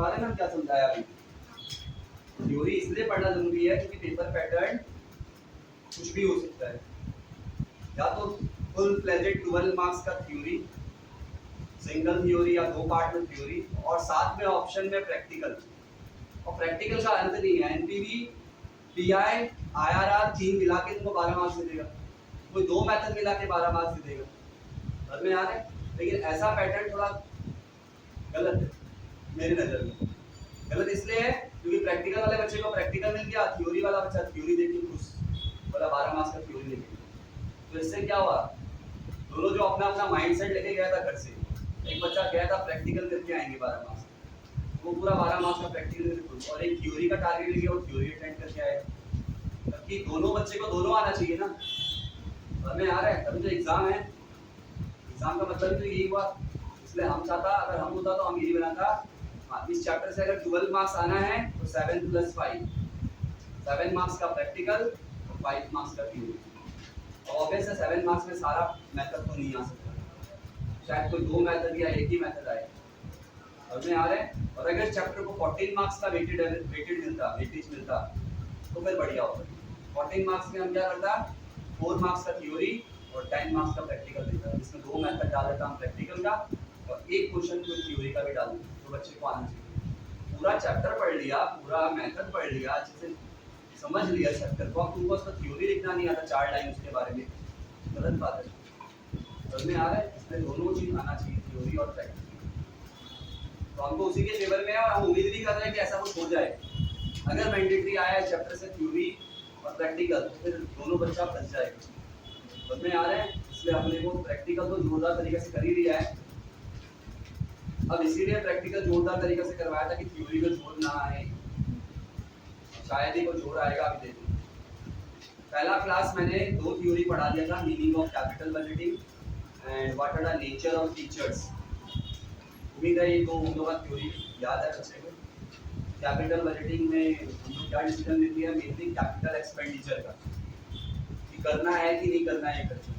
समझा रहे ना क्या समझाया अभी। थ्योरी इसलिए पढ़ना जरूरी है क्योंकि पेपर पैटर्न कुछ भी हो सकता है, या तो फुल फ्लेजेड 12 मार्क्स का थ्योरी, सिंगल थ्योरी या दो पार्ट में थ्योरी, और साथ में ऑप्शन में प्रैक्टिकल। और प्रैक्टिकल का अंत नहीं है, एनपीवी पीआई आईआरआर तीन मिला के तुमको 12 मार्क्स दे देगा, कोई दो मेथड मिला के 12 मार्क्स दे देगा, समझ में आ रहा है। लेकिन ऐसा पैटर्न थोड़ा गलत है मेरी नजर में। गलत इसलिए है क्योंकि प्रैक्टिकल वाले बच्चे को प्रैक्टिकल मिल गया, थ्योरी वाला बच्चा थ्योरी देख के खुश, बोला 12 मार्क्स का थ्योरी देख के। तो इससे क्या हुआ, दोनों जो अपना अपना माइंडसेट लेके गया था घर से, एक बच्चा गया था प्रैक्टिकल करके आएंगे 12 मार्क्स, वो पूरा 12 मार्क्स का प्रैक्टिकल करके खुश, और एक थ्योरी का टारगेट लेके वो थ्योरी अटेंड करके आए। जबकि दोनों बच्चे को दोनों आना चाहिए ना, हमें आ रहा है तभी तो एग्जाम है। एग्जाम का मतलब तो यही हुआ, इसलिए हम चाहता, अगर हम होता तो हम यही बनाता, इस चैप्टर से अगर 12 मार्क्स आना है तो 7 + 5, 7 मार्क्स का प्रैक्टिकल और 5 मार्क्स का थ्योरी। और ऑब्वियस है 7 मार्क्स में सारा मेथड तो नहीं आ सकता, शायद कोई दो मेथड या एक ही मेथड आए, समझ में आ रहा है। और अगर चैप्टर को 14 मार्क्स का वेटेज मिलता तो फिर बढ़िया होता। 14 मार्क्स में हम क्या करता, 4 मार्क्स का थ्योरी और 10 मार्क्स का प्रैक्टिकल देता, जिसमें दो मेथड डाल देता हम प्रैक्टिकल का, और एक क्वेश्चन को थ्योरी का भी डाल देता, तो बच्चे को आना चाहिए। पूरा चैप्टर पढ़ लिया, पूरा मेथड पढ़ लिया, अच्छे से समझ लिया चैप्टर को, अब तुमको उसका थ्योरी लिखना नहीं आता 4 लाइन उसके बारे में, गलत बात है, समझ में आ रहा है। इसमें दोनों चीज आना चाहिए, थ्योरी और प्रैक्टिकल। तो हमको उसी के फेवर में है और हम उम्मीद भी कर रहे हैं कि ऐसा कुछ हो जाए। अगर मैंडेटरी आया है चैप्टर से थ्योरी और प्रैक्टिकल, तो फिर दोनों बच्चा फंस जाएगा, समझ में आ रहे हैं। इसलिए अपने को प्रैक्टिकल तो जोरदार तरीके से कर ही लिया है, अब इसीलिए प्रैक्टिकल जोरदार तरीके से करवाया था कि थ्योरी में जोर ना आए, शायद ही कोई जोर आएगा। अभी देखो, पहला क्लास मैंने दो थ्योरी पढ़ा दिया था, meaning of capital budgeting and what are the nature of features. उम्मीद है ये दो हम लोग का थ्योरी याद है बच्चे को। कैपिटल बजटिंग में हम लोग क्या डिसीजन लेती है, मेनली कैपिटल एक्सपेंडिचर का, कि करना है कि नहीं करना है खर्चा,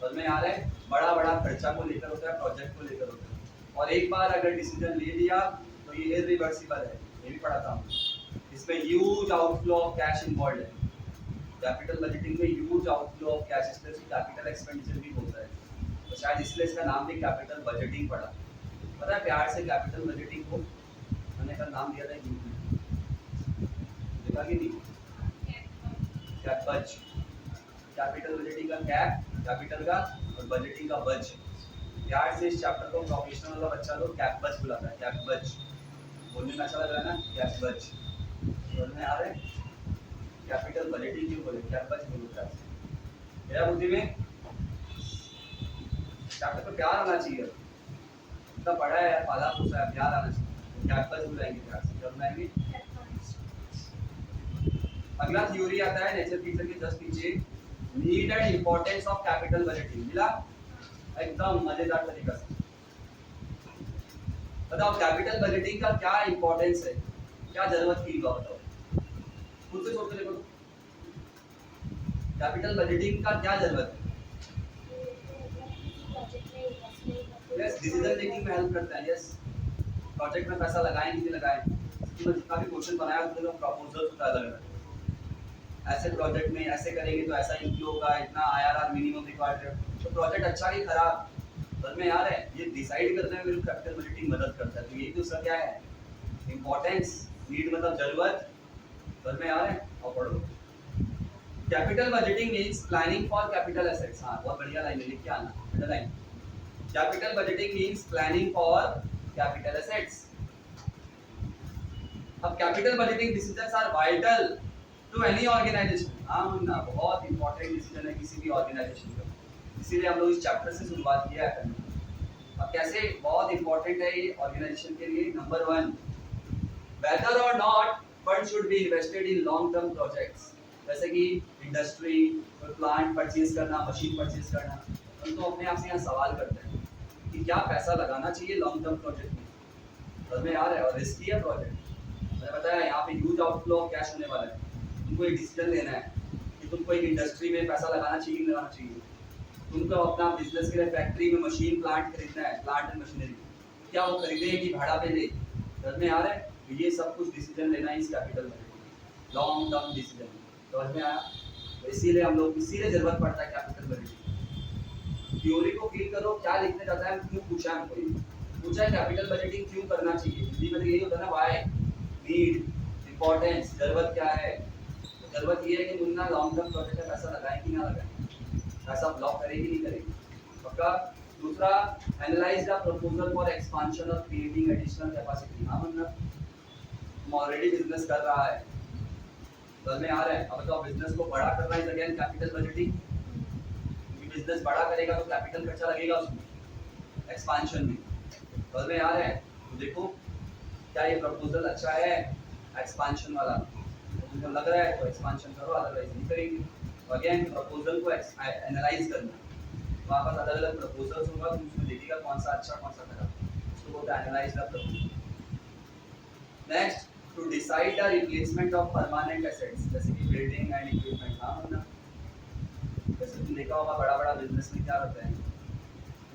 समझ में आ रहा है। बड़ा बड़ा खर्चा को लेकर होता है, प्रोजेक्ट को लेकर होता है, और एक बार अगर डिसीजन ले लिया तो ये इरिवर्सिबल है, ये भी पढ़ा था। इसमें huge outflow of cash involve है, कैपिटल बजटिंग में ह्यूज आउटफ्लो ऑफ कैश, इसलिए कैपिटल एक्सपेंडिचर भी होता है, तो शायद इसलिए इसका नाम भी कैपिटल बजटिंग पड़ा। पता है प्यार से कैपिटल बजटिंग को मैंने का नाम दिया था, देखा कि नहीं, कैपबज। कैपिटल बजटिंग का कैप, कैपिटल का, और बजटिंग का बज। प्यार से इस चैप्टर को प्रोफेशनल वाला बच्चा लोग कैपबज बुलाता है, कैपबज बोलने में अच्छा लग रहा है ना, कैपबज, समझ में आ रहा है। कैपिटल बजटिंग क्यों बोले, कैपबज बोलता है, मेरा बुद्धि में चैप्टर पर प्यार आना चाहिए, इतना पढ़ा है, पाला पूछा है, प्यार आना चाहिए, कैपबज बुलाएंगे, प्यार से क्या बुलाएंगे। अगला थ्योरी आता है नेचर फीचर के जस्ट पीछे, need and importance of capital budgeting, मिला एकदम मजेदार तरीका से। बताओ कैपिटल बजटिंग का क्या इंपॉर्टेंस है, क्या जरूरत थी, बताओ खुद से सोच के देखो, कैपिटल बजटिंग का क्या जरूरत है। यस, डिसीजन मेकिंग में हेल्प करता है, यस, प्रोजेक्ट में पैसा लगाएं कि नहीं लगाएं, इसमें जितना भी क्वेश्चन बनाया उसमें प्रपोजल होता है, ऐसे प्रोजेक्ट में ऐसे करेंगे तो ऐसा इनफ्लो होगा, इतना आईआरआर मिनिमम रिक्वायर्ड है, तो प्रोजेक्ट अच्छा कि खराब, समझ में आ रहा है। ये डिसाइड करने में कैपिटल बजटिंग मदद करता है, तो यही तो उसका क्या है, इंपॉर्टेंस। नीड मतलब जरूरत, समझ में आ रहा है। और पढ़ो, capital budgeting means planning for capital assets. हाँ बहुत बढ़िया लाइन लिख के आना, underline. Capital budgeting means planning for capital assets. अब capital budgeting decisions are vital to any organisation. हाँ ना, बहुत इंपॉर्टेंट डिसीजन है किसी भी ऑर्गेनाइजेशन का, इसीलिए हम लोग इस चैप्टर से शुरुआत किया है करना। अब कैसे बहुत इंपॉर्टेंट है ये ऑर्गेनाइजेशन के लिए। नंबर 1, वेदर और not fund should be invested in long term projects, जैसे कि इंडस्ट्री, प्लांट परचेज करना, मशीन परचेज करना, हम तो अपने आप से यहाँ सवाल करते हैं कि क्या पैसा लगाना चाहिए लॉन्ग टर्म प्रोजेक्ट में, समझ में आ रहा है। और रिस्की है प्रोजेक्ट, मैंने बताया यहाँ पे ह्यूज आउटफ्लो ऑफ कैश होने वाला है, तुमको एक डिसीजन लेना है कि तुमको एक इंडस्ट्री में पैसा लगाना चाहिए नहीं लगाना चाहिए, तुमको अपना बिजनेस के लिए फैक्ट्री में मशीन प्लांट खरीदना है, प्लांट एंड मशीनरी, क्या वो खरीदे कि भाड़ा पे ले, समझ में आ रहा है? तो ये सब कुछ डिसीजन लेना इस capital budgeting, long term decision. समझ में आया? तो इसीलिए हम लोग इसीलिए जरूरत पड़ता है कैपिटल बजटिंग। थ्योरी को फील करो, क्या लिखने जाता है, क्यों पूछा है हमको, पूछा है कैपिटल बजटिंग क्यों करना चाहिए। हिंदी में तो यही होता है ना, व्हाई, नीड, इंपॉर्टेंस, जरूरत क्या है। तो जरूरत ये है कि मुन्ना लॉन्ग टर्म प्रोजेक्ट में पैसा लगाए कि ना लगाए, पैसा ब्लॉक करेगी नहीं करेगी, पक्का। दूसरा, analyse the proposal for expansion और क्रिएटिंग एडिशनल कैपेसिटी। हाँ मुन्ना, तुम ऑलरेडी बिजनेस कर रहा है, समझ में आ रहा है? अब तो बिजनेस को बड़ा करना है, अगेन कैपिटल बजटिंग, क्योंकि बिजनेस बड़ा करेगा तो कैपिटल खर्चा लगेगा उसमें, एक्सपांशन में। समझ में आ रहा है? तो देखो क्या ये प्रपोजल अच्छा है एक्सपांशन वाला, तो तुमको लग रहा है तो एक्सपांशन करो, अदरवाइज नहीं करेंगे। तो अगेन प्रपोजल को एनालाइज करना, वहाँ पर अलग अलग प्रपोजल्स होगा, तुम उसमें देखिएगा कौन सा अच्छा कौन सा खराब, उसको बोलते हैं analyse the proposal. Next, to decide the replacement of permanent assets, जैसे कि बिल्डिंग एंड इक्विपमेंट। हाँ ना, जैसे तुम देखा होगा बड़ा बड़ा बिजनेस में क्या होता है,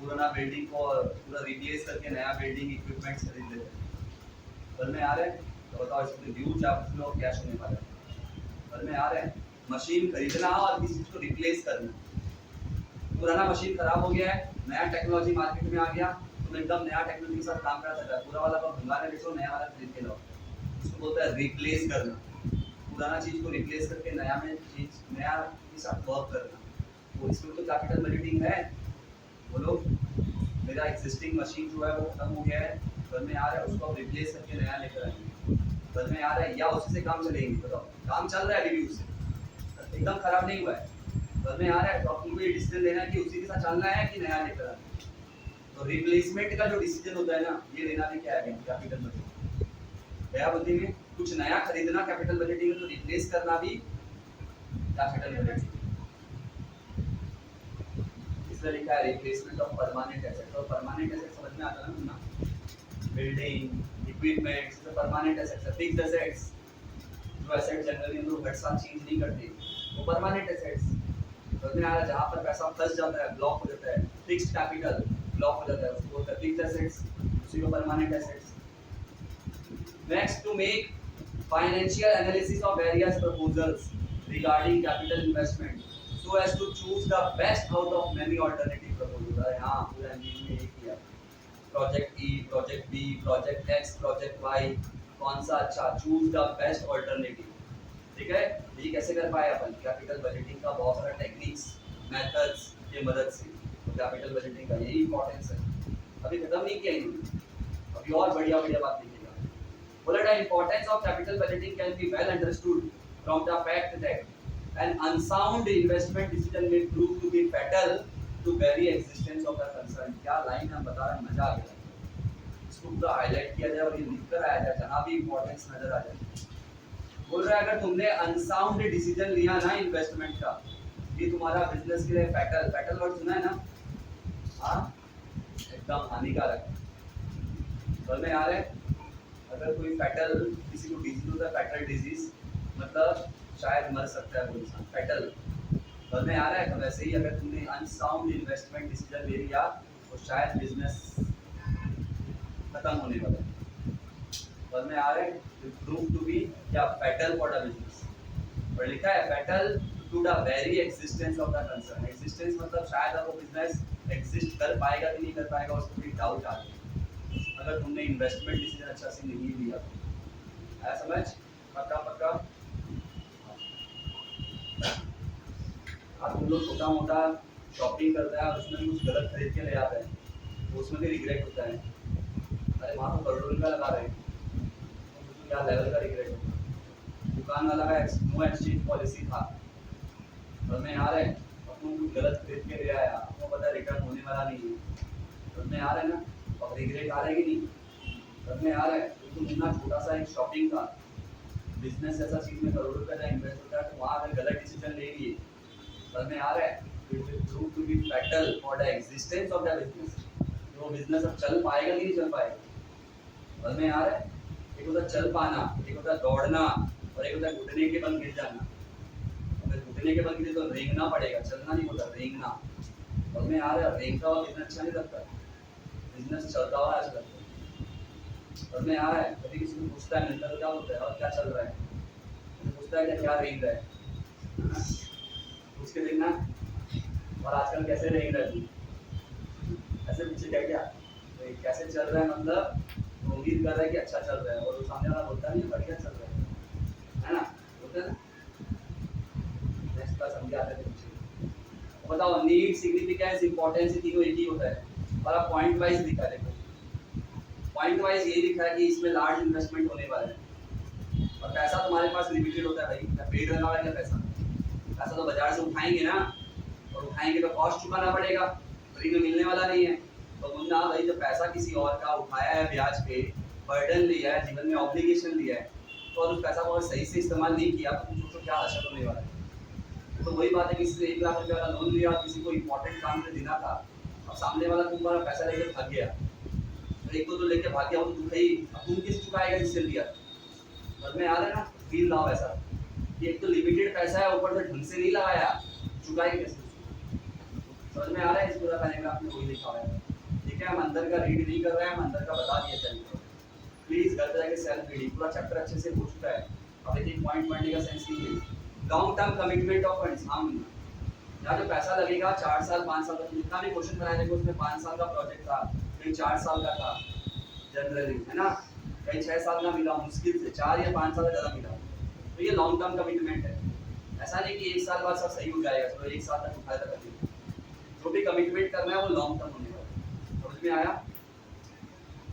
पुराना बिल्डिंग को पूरा रिप्लेस करके नया बिल्डिंग इक्विपमेंट्स खरीद लेते हैं। समझ में आ रहा है? तो बताओ इसमें ह्यूज आपको कैश होने वाला है। समझ में आ रहा है? मशीन खरीदना और किसी चीज़ को रिप्लेस करना, पुराना मशीन खराब हो गया है, नया टेक्नोलॉजी मार्केट में आ गया, तुम एकदम नया टेक्नोलॉजी के साथ काम कर सकता है, पूरा वाला को भंगार बेचो, नया वाला खरीद के लाओ, इसको बोलते हैं रिप्लेस करना। पुराना चीज को रिप्लेस करके नया में चीज नया के साथ वर्क करना, वो इसमें तो कैपिटल बजटिंग है। बोलो, मेरा एग्जिस्टिंग मशीन जो है वो खत्म हो गया है, घर में आ रहा है, उसको रिप्लेस करके नया लेकर आएंगे, घर में आ रहा है, या उसी से काम चलेंगे। बताओ, काम चल रहा है अभी भी उससे, एकदम खराब नहीं हुआ है, घर में आ रहा है, तो आपको ये डिसीजन लेना है कि उसी के साथ चलना है कि नया लेकर आना है। तो रिप्लेसमेंट का जो डिसीजन होता है ना, ये लेना भी क्या है कैपिटल बजटिंग। गया बुद्धि में, कुछ नया खरीदना कैपिटल बजटिंग है, तो रिप्लेस करना भी कैपिटल बजटिंग। इसमें लिखा है रिप्लेसमेंट ऑफ परमानेंट एसेट। तो परमानेंट एसेट समझ में आता है ना, बिल्डिंग इक्विपमेंट्स, तो परमानेंट एसेट्स है, फिक्स्ड एसेट्स, जो एसेट जनरली हम लोग हर साल चेंज नहीं करते, वो परमानेंट एसेट्स। समझ में आ रहा है? जहाँ पर पैसा फंस जाता है, ब्लॉक हो जाता है, फिक्स्ड कैपिटल ब्लॉक हो जाता है, उसको बोलते हैं फिक्स्ड एसेट्स, उसी को permanent assets. Next, to make financial analysis of various proposals regarding capital investment so as to choose the best out of many alternative proposals। अरे हाँ, पूरा एमबीए में एक किया, project E, project B, project X, project Y, कौन सा अच्छा, choose the best alternative. ठीक है, ये कैसे कर पाए अपन, कैपिटल बजटिंग का बहुत सारा टेक्निक्स मेथड्स की मदद से। तो कैपिटल बजटिंग का यही इंपॉर्टेंस है, अभी खत्म नहीं किया इन्होंने, अभी और बढ़िया बढ़िया बात लिखेगा। बोला the importance of capital budgeting can be well understood from the fact that an unsound investment decision may prove to be fatal to very existence of the concern। क्या लाइन हम बता रहे हैं, मजा आ गया, इसको पूरा हाईलाइट किया जाए और ये लिखकर आया जाए, जहाँ भी इंपॉर्टेंस नजर आ जाए। बोल रहा है अगर तुमने अनसाउंड डिसीजन लिया ना इन्वेस्टमेंट का, ये तुम्हारा बिजनेस के लिए फैटल, फैटल वर्ड सुना है ना, हाँ, एकदम हानिकारक है। समझ में आ रहा है? अगर कोई फैटल, किसी को डिजीज होता है फैटल डिजीज, मतलब शायद मर सकता है वो इंसान, फैटल। समझ में आ रहा है? तो वैसे ही अगर तुमने अनसाउंड इन्वेस्टमेंट डिसीजन ले लिया तो शायद बिजनेस खत्म होने वाला है। समझ में आ रहा है? प्रूव टू बी क्या, फैटल फॉर द बिजनेस, और लिखा है fatal to the very existence of the concern. Existence मतलब शायद अब वो बिजनेस एग्जिस्ट कर पाएगा कि नहीं कर पाएगा, उसको भी डाउट आ जाए अगर तुमने इन्वेस्टमेंट डिसीजन अच्छा से नहीं लिया। आया समझ? पक्का पक्का। अब तुम लोग छोटा मोटा शॉपिंग करते हैं और उसमें भी कुछ गलत खरीद के ले आते हैं, तो उसमें भी रिग्रेट होता है, अरे वहाँ तो करोड़ों रुपया लगा रहे हैं, तो क्या लेवल का रिग्रेट होता। दुकान वाला का नो एक्सचेंज पॉलिसी था, समझ में आ रहा है, अपन कुछ गलत खरीद के ले आया, आपको पता है रिटर्न होने वाला नहीं है, समझ में आ रहा है ना, और रिग्रेट आ रहा है कि नहीं, समझ में आ रहा है। तो तुम इतना छोटा सा एक शॉपिंग का बिजनेस ऐसा चीज में करोड़ों रुपए का इन्वेस्ट होता है, तो वहाँ अगर गलत डिसीजन ले लिए, समझ में आ रहा है, it will prove to be fatal for the existence of the business. वो बिजनेस अब चल पाएगा कि नहीं चल पाएगा, समझ में आ रहा है। एक होता चल पाना, एक होता दौड़ना, और एक होता घुटने के बल गिर जाना। अगर घुटने के बल गिरे तो रेंगना पड़ेगा, चलना नहीं होता, रेंगना। समझ में आ रहा है? रेंगता हुआ बिजनेस अच्छा नहीं लगता, बिजनेस चलता हुआ अच्छा लगता है। समझ में आ रहा है? कभी किसी को पूछता है मिलता तो क्या होता है और क्या चल रहा है, तो पूछता है क्या रेंज है ना? पूछ के देखना और आजकल कैसे रेंज है तू, ऐसे पूछे क्या तो कैसे चल रहा है, मतलब वो उम्मीद कर रहा है कि अच्छा चल रहा है और वो सामने वाला बोलता नहीं बढ़िया चल रहा है ना? बोलते हैं ना। नेक्स्ट क्लास समझे आते थे पूछे। बताओ नीड, सिग्निफिकेंस, इंपॉर्टेंस, तीनों एक ही होता है और आप पॉइंट वाइज लिखा है। देखो पॉइंट वाइज ये लिखा है कि इसमें लार्ज इन्वेस्टमेंट होने वाला है और पैसा तुम्हारे पास लिमिटेड होता है भाई, क्या पेड रहने वाला है क्या पैसा? पैसा तो बाजार से उठाएंगे ना, और उठाएंगे तो कॉस्ट चुकाना पड़ेगा, फ्री में मिलने वाला नहीं है। तो मुन्ना भाई जब पैसा किसी और का उठाया है ब्याज पे, बर्डन लिया है, जीवन में ऑब्लिगेशन लिया है, तो और उस पैसा को अगर सही से इस्तेमाल नहीं किया तो तुम सोचो क्या असर होने वाला है। तो वही बात है, किसी से 1 लाख रुपए वाला लोन लिया, किसी को इंपॉर्टेंट काम पे देना था, अब सामने वाला तुम्हारा पैसा लेके भाग गया, तो एक तो लेके भाग गया वो तो दुखई, अब तुम किस चुकाएगा जिससे लिया? समझ में आ रहा है ना? फील लाओ ऐसा कि एक तो लिमिटेड पैसा है, ऊपर से ढंग से नहीं लगाया, चुकाएगा कैसे? समझ में आ रहा है? इस पूरा पैराग्राफ में वही लिखा हुआ है। ठीक है, हम अंदर का रीड नहीं कर रहे हैं, हम अंदर का बता दिया चलिए। प्लीज घर पे जाके सेल्फ रीडिंग, पूरा चैप्टर अच्छे से हो चुका है, अब एक पॉइंट पढ़ने का सेंस नहीं है। Long term commitment of funds, हम यहाँ जो पैसा लगेगा 4 साल 5 साल तक, जितना भी क्वेश्चन बनाया देखो उसमें 5 साल का प्रोजेक्ट था, कहीं 4 साल का था जनरली, है ना? कहीं 6 साल का मिला, मुश्किल से 4 या 5 साल का ज़्यादा मिला। तो ये लॉन्ग टर्म कमिटमेंट है, ऐसा नहीं कि 1 साल बाद सब सही हो जाएगा, चलो 1 साल तक उठाया था कभी। जो भी कमिटमेंट करना है वो लॉन्ग टर्म होने वाला है। समझ में आया?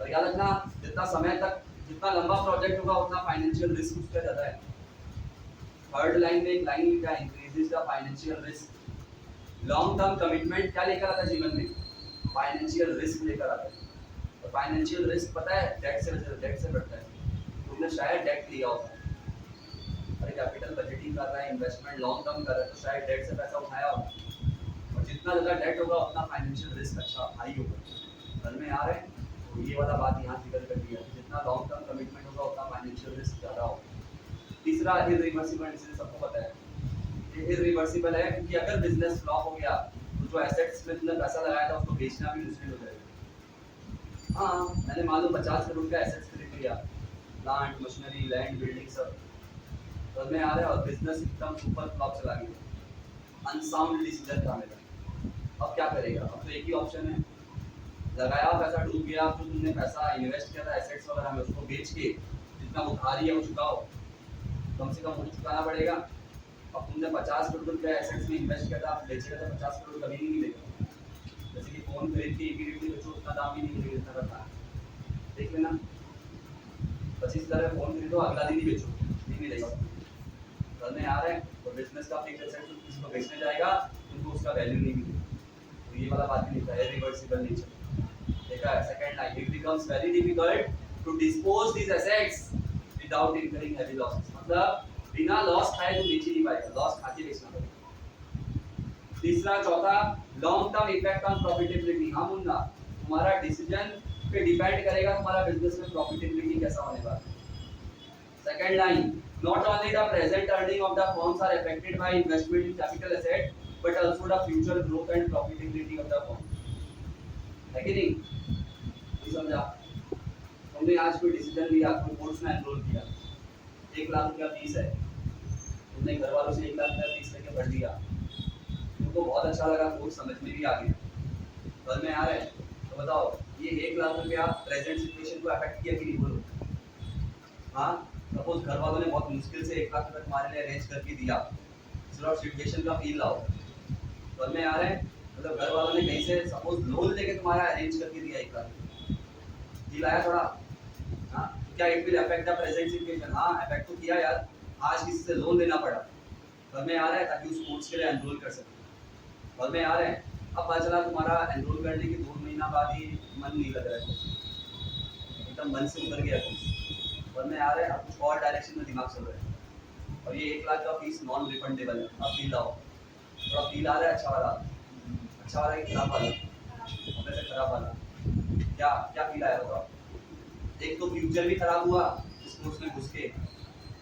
और याद रखना, जितना समय तक, जितना लंबा प्रोजेक्ट होगा उतना फाइनेंशियल रिस्क उसका ज़्यादा है। थर्ड लाइन में एक लाइन लिखा है, increases the financial risk. Long term commitment क्या लेकर आता है जीवन में? फाइनेंशियल रिस्क लेकर आता है। और फाइनेंशियल रिस्क पता है डेट से बढ़ता है। तुमने शायद डेट लिया होगा, अरे कैपिटल बजटिंग कर रहा है, इन्वेस्टमेंट लॉन्ग टर्म कर रहा है, तो शायद डेट से पैसा उठाया होगा, और जितना ज़्यादा डेट होगा उतना फाइनेंशियल रिस्क अच्छा हाई होगा। समझ में आ रहा है? तो ये वाला बात यहाँ जिक्र कर दिया, जितना लॉन्ग टर्म कमिटमेंट होगा उतना फाइनेंशियल रिस्क ज़्यादा होगा। तीसरा इरिवर्सिबल, इसे सबको पता है, ये इरिवर्सिबल है क्योंकि अगर बिजनेस फ्लॉप हो गया तो जो एसेट्स में तुमने पैसा लगाया था उसको बेचना भी मुश्किल हो जाएगा। हाँ, मैंने मान लो 50 करोड़ का एसेट्स खरीद लिया, प्लांट मशीनरी लैंड बिल्डिंग सब, तो मैं आ रहा है और बिजनेस एकदम सुपर फ्लॉप चला गया, अनसाउंड डिसीजन था मेरा। अब क्या करेगा? अब तो एक ही ऑप्शन है, लगाया पैसा डूब गया, अब जो तुमने पैसा इन्वेस्ट किया था एसेट्स वगैरह में उसको बेच के जितना उधारी है वो चुकाओ, कम से कम वो चुकाना पड़ेगा। अब तुमने 50 करोड़ रुपया एसेट्स में इन्वेस्ट किया था, आप बेचेगा तो 50 करोड़ कभी नहीं मिलेगा। जैसे कि फोन खरीद के इमीडिएटली बेचो, उतना दाम भी नहीं मिलेगा जितना करना है। देख लेना, 25,000 में फोन खरीदो, अगला दिन ही बेचो, नहीं मिलेगा। समझ में आ रहा है? तो बिजनेस का फिक्स एसेट तो किसी को बेचने जाएगा तुमको उसका वैल्यू नहीं मिलेगा। तो ये वाला बात नहीं है, रिवर्सिबल नेचर। देखा है? Second line, it becomes very difficult to dispose these assets without incurring heavy losses, मतलब बिना लॉस खाए तो बेच ही नहीं पाएगा, लॉस खा के बेचना पड़ेगा। तीसरा चौथा, long term effect on profitability. हाँ मुन्ना, तुम्हारा डिसीजन पे डिपेंड करेगा तुम्हारा बिजनेस में प्रॉफिटेबिलिटी कैसा होने वाला है। Second line, not only the present earning of the firms are affected by investment in capital asset but also the future growth and profitability of the firm। है कि नहीं? ये समझा? तुमने आज कोई डिसीजन लिया, कोई कोर्स में एनरोल किया, 1 लाख रुपया फीस है, तुमने घर वालों से 1 लाख रुपया फीस लेके पढ़ लिया, तुमको बहुत अच्छा लगा, कोर्स समझ में भी आ गया, समझ में आ रहा है? तो बताओ ये 1 लाख रुपया प्रेजेंट सिचुएशन को अफेक्ट किया कि नहीं? बोलो। हाँ, सपोज घर वालों ने बहुत मुश्किल से 1 लाख रुपये तुम्हारे लिए अरेंज करके दिया, सिर्फ सिचुएशन का फील लाओ। समझ में आ रहा है? मतलब घर वालों ने कहीं से सपोज लोन लेके तुम्हारा अरेंज करके दिया 1 लाख, फील आया थोड़ा? हाँ, क्या it will affect the present situation? हाँ, अफेक्ट तो किया यार, आज किसी से लोन लेना पड़ा। समझ में आ रहा है? ताकि उस कोर्स के लिए एनरोल कर सके। समझ में आ रहा है? अब पता चला तुम्हारा एनरोल करने के 2 महीना बाद ही मन नहीं लग रहा है, एकदम मन से उतर गया कुछ। समझ में आ रहा है? अब कुछ और डायरेक्शन में दिमाग चल रहा है, और ये 1 लाख का फीस नॉन रिफंडेबल है। अब फील लाओ, थोड़ा फील आ रहा है? अच्छा वाला कि खराब वाला? अपने से खराब वाला क्या क्या फील आया बताओ? एक तो फ्यूचर भी खराब हुआ इस कोर्स में घुस के,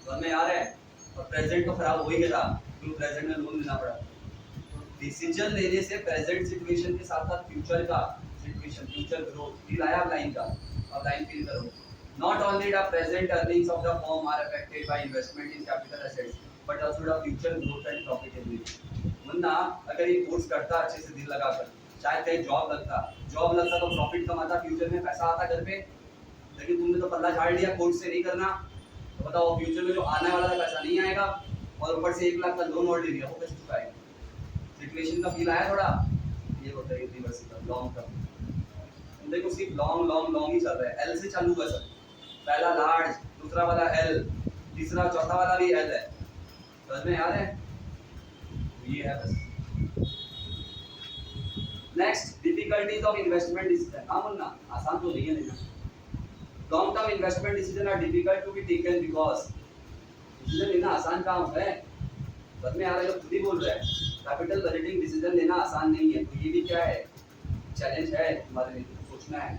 समझ में आ रहा है? और प्रेजेंट तो खराब हो ही गया, क्योंकि प्रेजेंट में लोन लेना पड़ा। तो डिसीजन लेने से प्रेजेंट सिचुएशन के साथ साथ फ्यूचर का सिचुएशन, फ्यूचर ग्रोथ फील आया अब लाइन का? अब लाइन फील करो, Not only the present earnings of the firm are affected by investment in capital assets, but also the future growth and profitability. Munna अगर ये कोर्स करता अच्छे से दिल लगाकर, शायद कहीं जॉब लगता तो प्रॉफिट कमाता, फ्यूचर में पैसा आता घर पे। लेकिन तुमने तो पल्ला झाड़ लिया, कोर्स से नहीं करना, तो बताओ फ्यूचर में जो आने वाला पैसा नहीं आएगा, और ऊपर से 1 लाख का लोन और ले लिया, वो कैसे चुकाएगा? सिचुएशन का फील आया थोड़ा? ये होता है यूनिवर्सिटी का लॉन्ग टर्म। देखो सिर्फ लॉन्ग ही चल रहा है, एल से चालू हुआ सब। पहला लार्ज, दूसरा वाला एल, तीसरा चौथा वाला भी एल है। समझ में आ रहा है? ये है बस। Next, difficulties of investment decision. हाँ मुन्ना, आसान तो नहीं है लेना। Long term investment decision are difficult to be taken because decision लेना आसान काम है। समझ में आ रहा है? खुद ही बोल रहा है कैपिटल बजटिंग डिसीजन लेना आसान नहीं है। तो ये भी क्या है, चैलेंज है तुम्हारे लिए, सोचना है।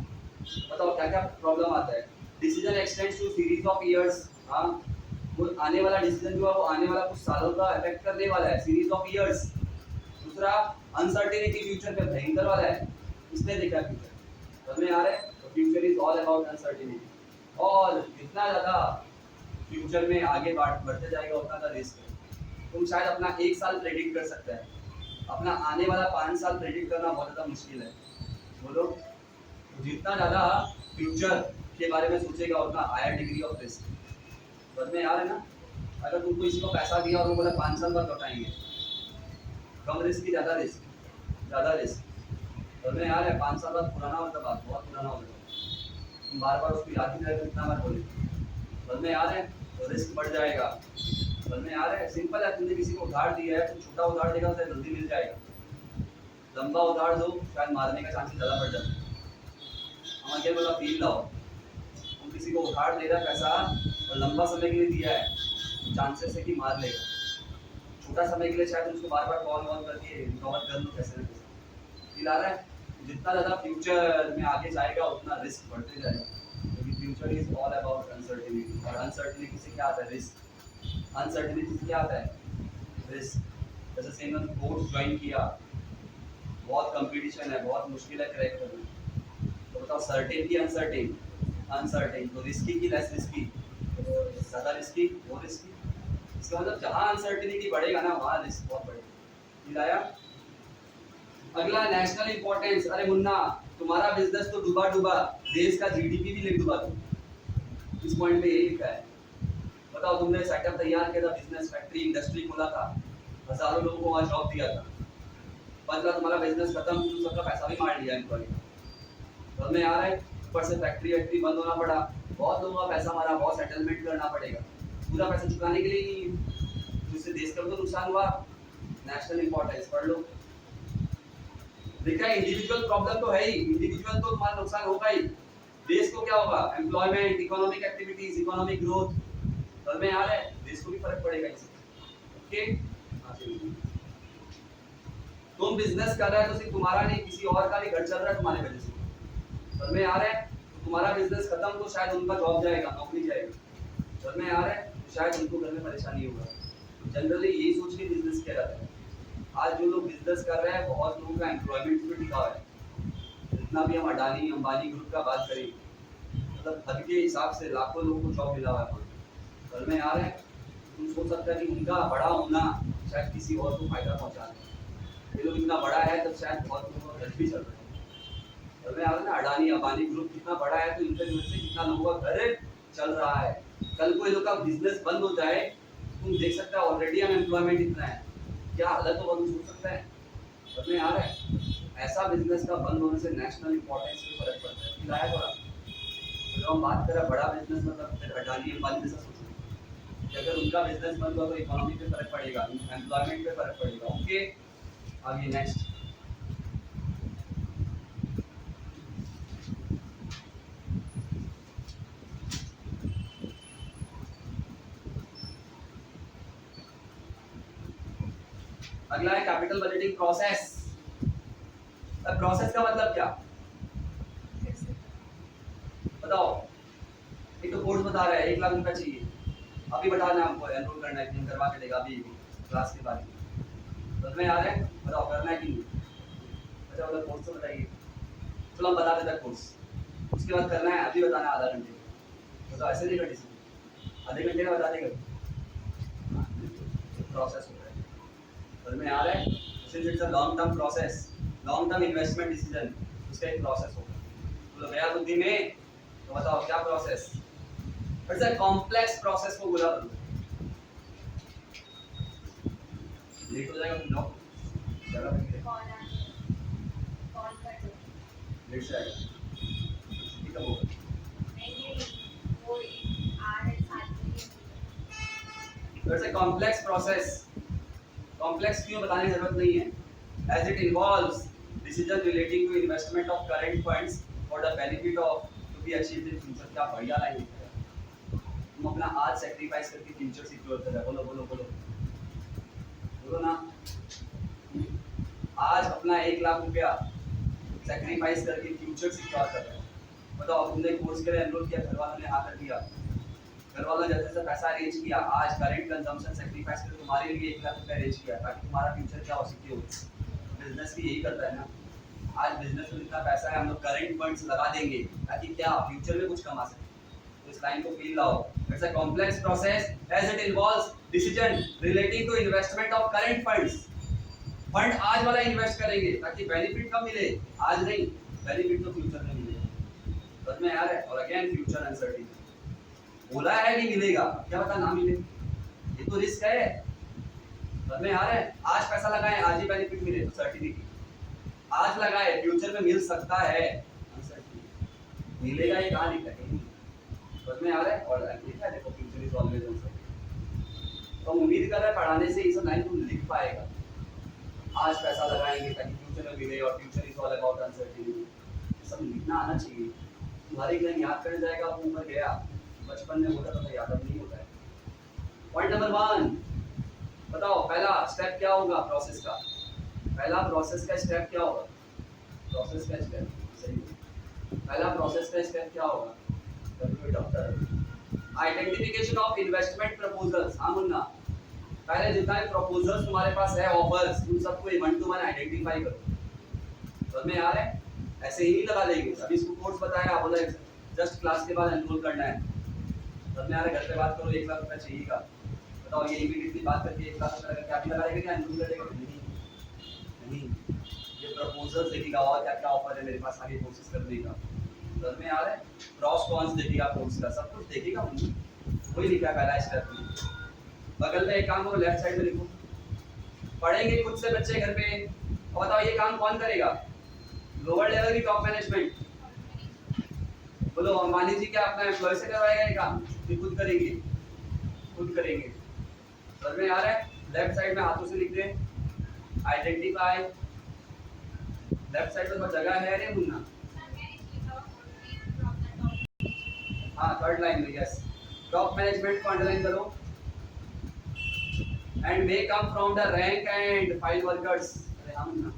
बताओ क्या क्या प्रॉब्लम आता है। Decision extends to series of years. हाँ, वो आने वाला डिसीजन जो है वो आने वाला कुछ सालों का इफेक्ट करने वाला है, सीरीज ऑफ इयर्स। दूसरा, अनसर्टेनिटी फ्यूचर पे भयंकर वाला है, इसने देखा फ्यूचर। समझ में आ रहा है? तो future is all about uncertainty. और जितना ज़्यादा फ्यूचर में आगे बढ़ते जाएगा उतना ज़्यादा रिस्क है। तुम शायद अपना 1 साल प्रेडिक्ट कर सकते हैं, अपना आने वाला 5 साल प्रेडिक्ट करना बहुत ज़्यादा मुश्किल है। बोलो, जितना ज़्यादा फ्यूचर के बारे में सोचेगा उतना हायर डिग्री ऑफ रिस्क। समझ में आ रहा है ना? अगर तुमको किसी को पैसा दिया और वो बोला 5 साल बाद लौटाएंगे, कम रिस्क की ज़्यादा रिस्क। समझ में आ रहा है? 5 साल बाद पुराना होता, बात बहुत पुराना होता, तुम बार बार उसको याद ही नहीं, कितना बार बोले। समझ में आ रहा है? तो रिस्क बढ़ जाएगा। समझ में आ रहा है? सिंपल है, तुमने किसी को उधार दिया है, तुम छोटा उधार देगा तो जल्दी मिल जाएगा। लंबा उधार दो, शायद मारने का चांसेस ज़्यादा बढ़ जाता है। हमारे क्या बोला, फील लाओ। तुम किसी को उधार दे रहा है पैसा और लंबा समय के लिए दिया है, चांसेस है कि मार लेगा। छोटा समय के लिए शायद उसको बार बार कॉल करके रिकवर कर लो कैसे ना कैसे। फील आ रहा है? जितना ज़्यादा फ्यूचर में आगे जाएगा उतना रिस्क बढ़ते जाएगा, क्योंकि future is all about uncertainty. और अनसर्टेनिटी से क्या आता है? रिस्क। अनसर्टेनिटी से क्या आता है? रिस्क। जैसे सेम कोर्स ज्वाइन किया, बहुत कंपटीशन है, बहुत मुश्किल है क्रैक करना, तो बताओ सर्टेन की अनसर्टेन? अनसर्टेन। तो रिस्की की लेस रिस्की? ज़्यादा रिस्की, वो रिस्की। इसका मतलब जहाँ अनसर्टेनिटी बढ़ेगा ना वहाँ रिस्क बहुत बढ़ेगा। मिलाया? अगला, नेशनल इंपॉर्टेंस। अरे मुन्ना, तुम्हारा बिजनेस तो डूबा, देश का जीडीपी भी ले डूबा तुम। इस पॉइंट पे यही लिखा है। बताओ, तुमने सेटअप तैयार किया था, बिजनेस फैक्ट्री इंडस्ट्री खोला था, हजारों लोगों को वहाँ जॉब दिया था, बदला तुम्हारा बिजनेस खत्म, तुम सबका पैसा भी मार लिया एम्प्लॉय। समझ में आ रहा है? ऊपर से फैक्ट्री वैक्ट्री बंद होना पड़ा, बहुत लोगों का पैसा मारा, बहुत सेटलमेंट करना पड़ेगा, पूरा पैसा चुकाने के लिए नहीं। जिससे देश का तो नुकसान हुआ। नेशनल इंपॉर्टेंस पढ़ लो। देखा, इंडिविजुअल प्रॉब्लम तो है ही, इंडिविजुअल तो तुम्हारा नुकसान होगा ही, देश को क्या होगा? Employment, economic activities, economic growth. समझ में आ रहा है? देश को भी फर्क पड़ेगा इससे। ओके, तुम बिजनेस कर रहे हो तो सिर्फ तुम्हारा नहीं, किसी और का भी घर चल रहा है तुम्हारे वजह से। समझ में आ रहा है? तो तुम्हारा बिजनेस खत्म तो शायद उनका जॉब जाएगा, नौकरी जाएगी। समझ में आ रहा है? तो शायद उनको घर में परेशानी होगा। जनरली यही सोच के बिजनेस किया जाता है। आज जो लोग बिजनेस कर रहे हैं, बहुत लोगों का एम्प्लॉयमेंट भी टिका हुआ है। जितना भी हम अडानी अंबानी ग्रुप का बात करें, मतलब हद के हिसाब से लाखों लोगों को जॉब मिला हुआ है। समझ में आ रहा है? तुम सोच सकते हैं कि उनका बड़ा होना शायद किसी और को फायदा पहुंचा रहा है। ये लोग इतना बड़ा है तब शायद बहुत लोगों का घर भी चल रहा है। समझ में आ रहा है ना? अडानी अंबानी ग्रुप कितना बड़ा है तो इनके वजह से कितना लोगों का घर चल रहा है। कल को ये लोग का बिजनेस बंद हो जाए, तुम देख सकते हो ऑलरेडी अनएम्प्लॉयमेंट इतना है, क्या हालत होगा तुम सोच सकते हैं। समझ में आ रहा है? ऐसा बिजनेस का बंद होने से नेशनल इंपॉर्टेंस पे फर्क पड़ता है। फिर थोड़ा तो हम बात करें बड़ा बिजनेस, मतलब अडानी अंबानी जैसा सोचो कि अगर उनका बिजनेस बंद हुआ तो इकोनॉमी पे फर्क पड़ेगा, एम्प्लॉयमेंट पे फर्क पड़ेगा। ओके, आगे नेक्स्ट। अगला है कैपिटल बजटिंग प्रोसेस। अब प्रोसेस का मतलब क्या बताओ? एक तो कोर्स बता रहा है 1 लाख रुपया चाहिए, अभी बताना हमको, एनरोल करना है, करवा के देगा अभी क्लास के बाद। समझ में आ रहा है? बताओ करना है कि नहीं? अच्छा वाला कोर्स तो बताइए। चलो हम बता देते हैं कोर्स, उसके बाद करना है, अभी बताना है आधा घंटे। तो ऐसे नहीं कर डिसीजन, आधे घंटे का बता देगा प्रोसेस होता है। समझ में आ रहा है? Since it's a long term process, long term investment decision, उसका एक प्रोसेस होगा। तो गया बुद्धि में, तो बताओ क्या process? It's a complex process को बोला करो। लेट हो जाएगा तुम लोग जगह पे लेट से आएगा ठीक है वो it's a complex process. Complex क्यों बताने की जरूरत नहीं है, as it involves decision relating to investment of current funds for the benefit of to be achieved in future। क्या बढ़िया लाइन लिखा है, तुम अपना आज सैक्रिफाइस करके फ्यूचर सिक्योर कर रहे हो। बोलो बोलो बोलो बोलो ना, आज अपना 1 लाख रुपया सैक्रिफाइस करके फ्यूचर सिक्योर कर रहे हो। बताओ तुमने कोर्स के लिए एनरोल किया, घर वालों ने हाँ कर दिया, घर वालों ने जैसे पैसा अरेंज किया, आज करंट कंजम्पशन सैक्रिफाइस करके तुम्हारे लिए 1 लाख रुपया अरेंज किया ताकि तुम्हारा फ्यूचर क्या हो सिक्योर हो। बिजनेस भी यही करता है ना, आज बिजनेस में जितना पैसा है हम लोग करंट फंड्स लगा देंगे ताकि क्या फ्यूचर में कुछ कमा सके। तो इस लाइन को फील लाओ, it's a complex process as it involves decision relating to investment of current funds. Fund आज वाला इन्वेस्ट करेंगे ताकि बेनिफिट कब मिले, आज नहीं, बेनिफिट तो फ्यूचर में मिलेगा। समझ में आ रहा है? और अगेन फ्यूचर अनसर्टेनिटी, बोला है नहीं मिलेगा, क्या पता ना मिले, ये तो रिस्क है। समझ में आ रहा है? आज पैसा लगाए आज ही बेनिफिट मिले तो सर्टिनिटी, आज लगाए फ्यूचर में मिल सकता है अनसर्टेनिटी, मिलेगा ये कहाँ लिखा है? समझ में आ रहा है? और लिखा है देखो फ्यूचर इज ऑलवेज अनसर्टेन। तो उम्मीद कर रहा है पढ़ाने से ये सब लाइन तुम लिख पाएगा, आज पैसा लगाएंगे ताकि फ्यूचर में मिले और future is all about uncertainty, सब लिखना आना चाहिए। तुम्हारे एग्जाम याद कर जाएगा, वो ऊपर गया, बचपन में होता था याद अब नहीं होता है। पॉइंट नंबर 1 बताओ, पहला स्टेप क्या होगा प्रोसेस का? पहला प्रोसेस का स्टेप क्या होगा? प्रोसेस का स्टेप सही, पहला प्रोसेस का स्टेप क्या होगा? Identification of investment proposals. हाँ मुन्ना, पहले जितना भी प्रपोजल्स तुम्हारे पास है ऑफर्स, उन सबको 1 to 1 आइडेंटिफाई करो। समझ में आ रहा है? ऐसे ही नहीं लगा देंगे। अभी इसको कोर्स बताया, बोला जस्ट क्लास के बाद एनरोल करना है। समझ में आ रहा है? घर पे बात करो 1 लाख रुपया चाहिएगा, बताओ ये इमीडिएटली बात करके 1 लाख रुपया क्या भी लगा देगा क्या एनरोल करेगा? नहीं, ये प्रपोजल्स देखेगा और क्या क्या ऑफर है मेरे पास आगे कोर्सेज करने का। समझ में आ रहा है? प्रॉस कॉन्स देखेगा कोर्स का, सब कुछ देखेगा। वही लिखा पहला स्टेप में। बगल में एक काम करो, लेफ्ट साइड में लिखो, पढ़ेंगे खुद से बच्चे घर पे। और बताओ ये काम कौन करेगा? लोअर लेवल की टॉप मैनेजमेंट। बोलो अंबानी जी क्या अपना एम्प्लॉय से करवाएगा ये काम? ये खुद करेंगे, खुद करेंगे। समझ में आ रहा है? लेफ्ट साइड में हाथों से लिख दे, आइडेंटिफाई। लेफ्ट साइड में तो जगह है रे मुन्ना। हाँ थर्ड लाइन में, यस, टॉप मैनेजमेंट को अंडरलाइन करो। And may come from the rank and file workers. अरे हाँ मुन्ना,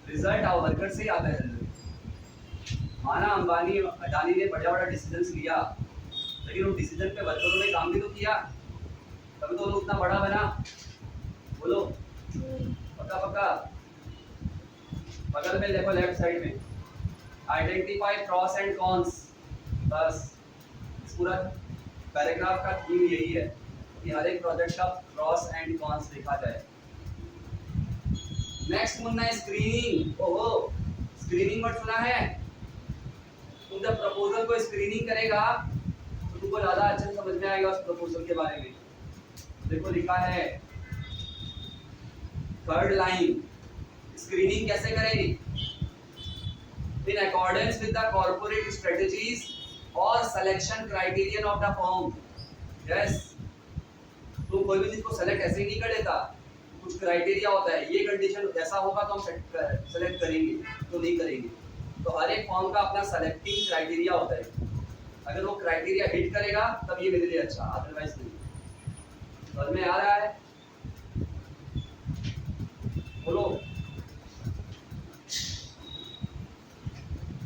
रिजल्ट आओ वर्कर से ही आता है जनरली। माना अंबानी अडानी ने बड़ा बड़ा डिसीजंस लिया, लेकिन उन डिसीजन पे वर्करों ने काम भी तो किया, तभी तो लोग उतना बड़ा बना। बोलो पक्का पक्का। बगल में देखो लेफ्ट साइड में, आइडेंटिफाई प्रॉस एंड कॉन्स। बस इस पूरा पैराग्राफ का थीम यही है कि हर एक प्रोजेक्ट का प्रॉस एंड कॉन्स देखा जाए। Next Munna screening. ओहो, स्क्रीनिंग वर्ड सुना है? तुम जब प्रपोजल को स्क्रीनिंग करेगा तो तुमको ज्यादा अच्छे से समझ में आएगा उस प्रपोजल के बारे में। देखो लिखा है थर्ड लाइन, स्क्रीनिंग कैसे करेंगे? In accordance with the corporate strategies और selection criterion of the firm. Yes, तुम कोई भी चीज को सेलेक्ट ऐसे ही नहीं कर देता, कुछ क्राइटेरिया होता है, ये कंडीशन ऐसा होगा तो हम सेलेक्ट करेंगे, तो नहीं करेंगे। तो हर एक फॉर्म का अपना सेलेक्टिंग क्राइटेरिया होता है, अगर वो क्राइटेरिया हिट करेगा तब ये मेरे लिए अच्छा, अदरवाइज नहीं। समझ में आ रहा है? बोलो।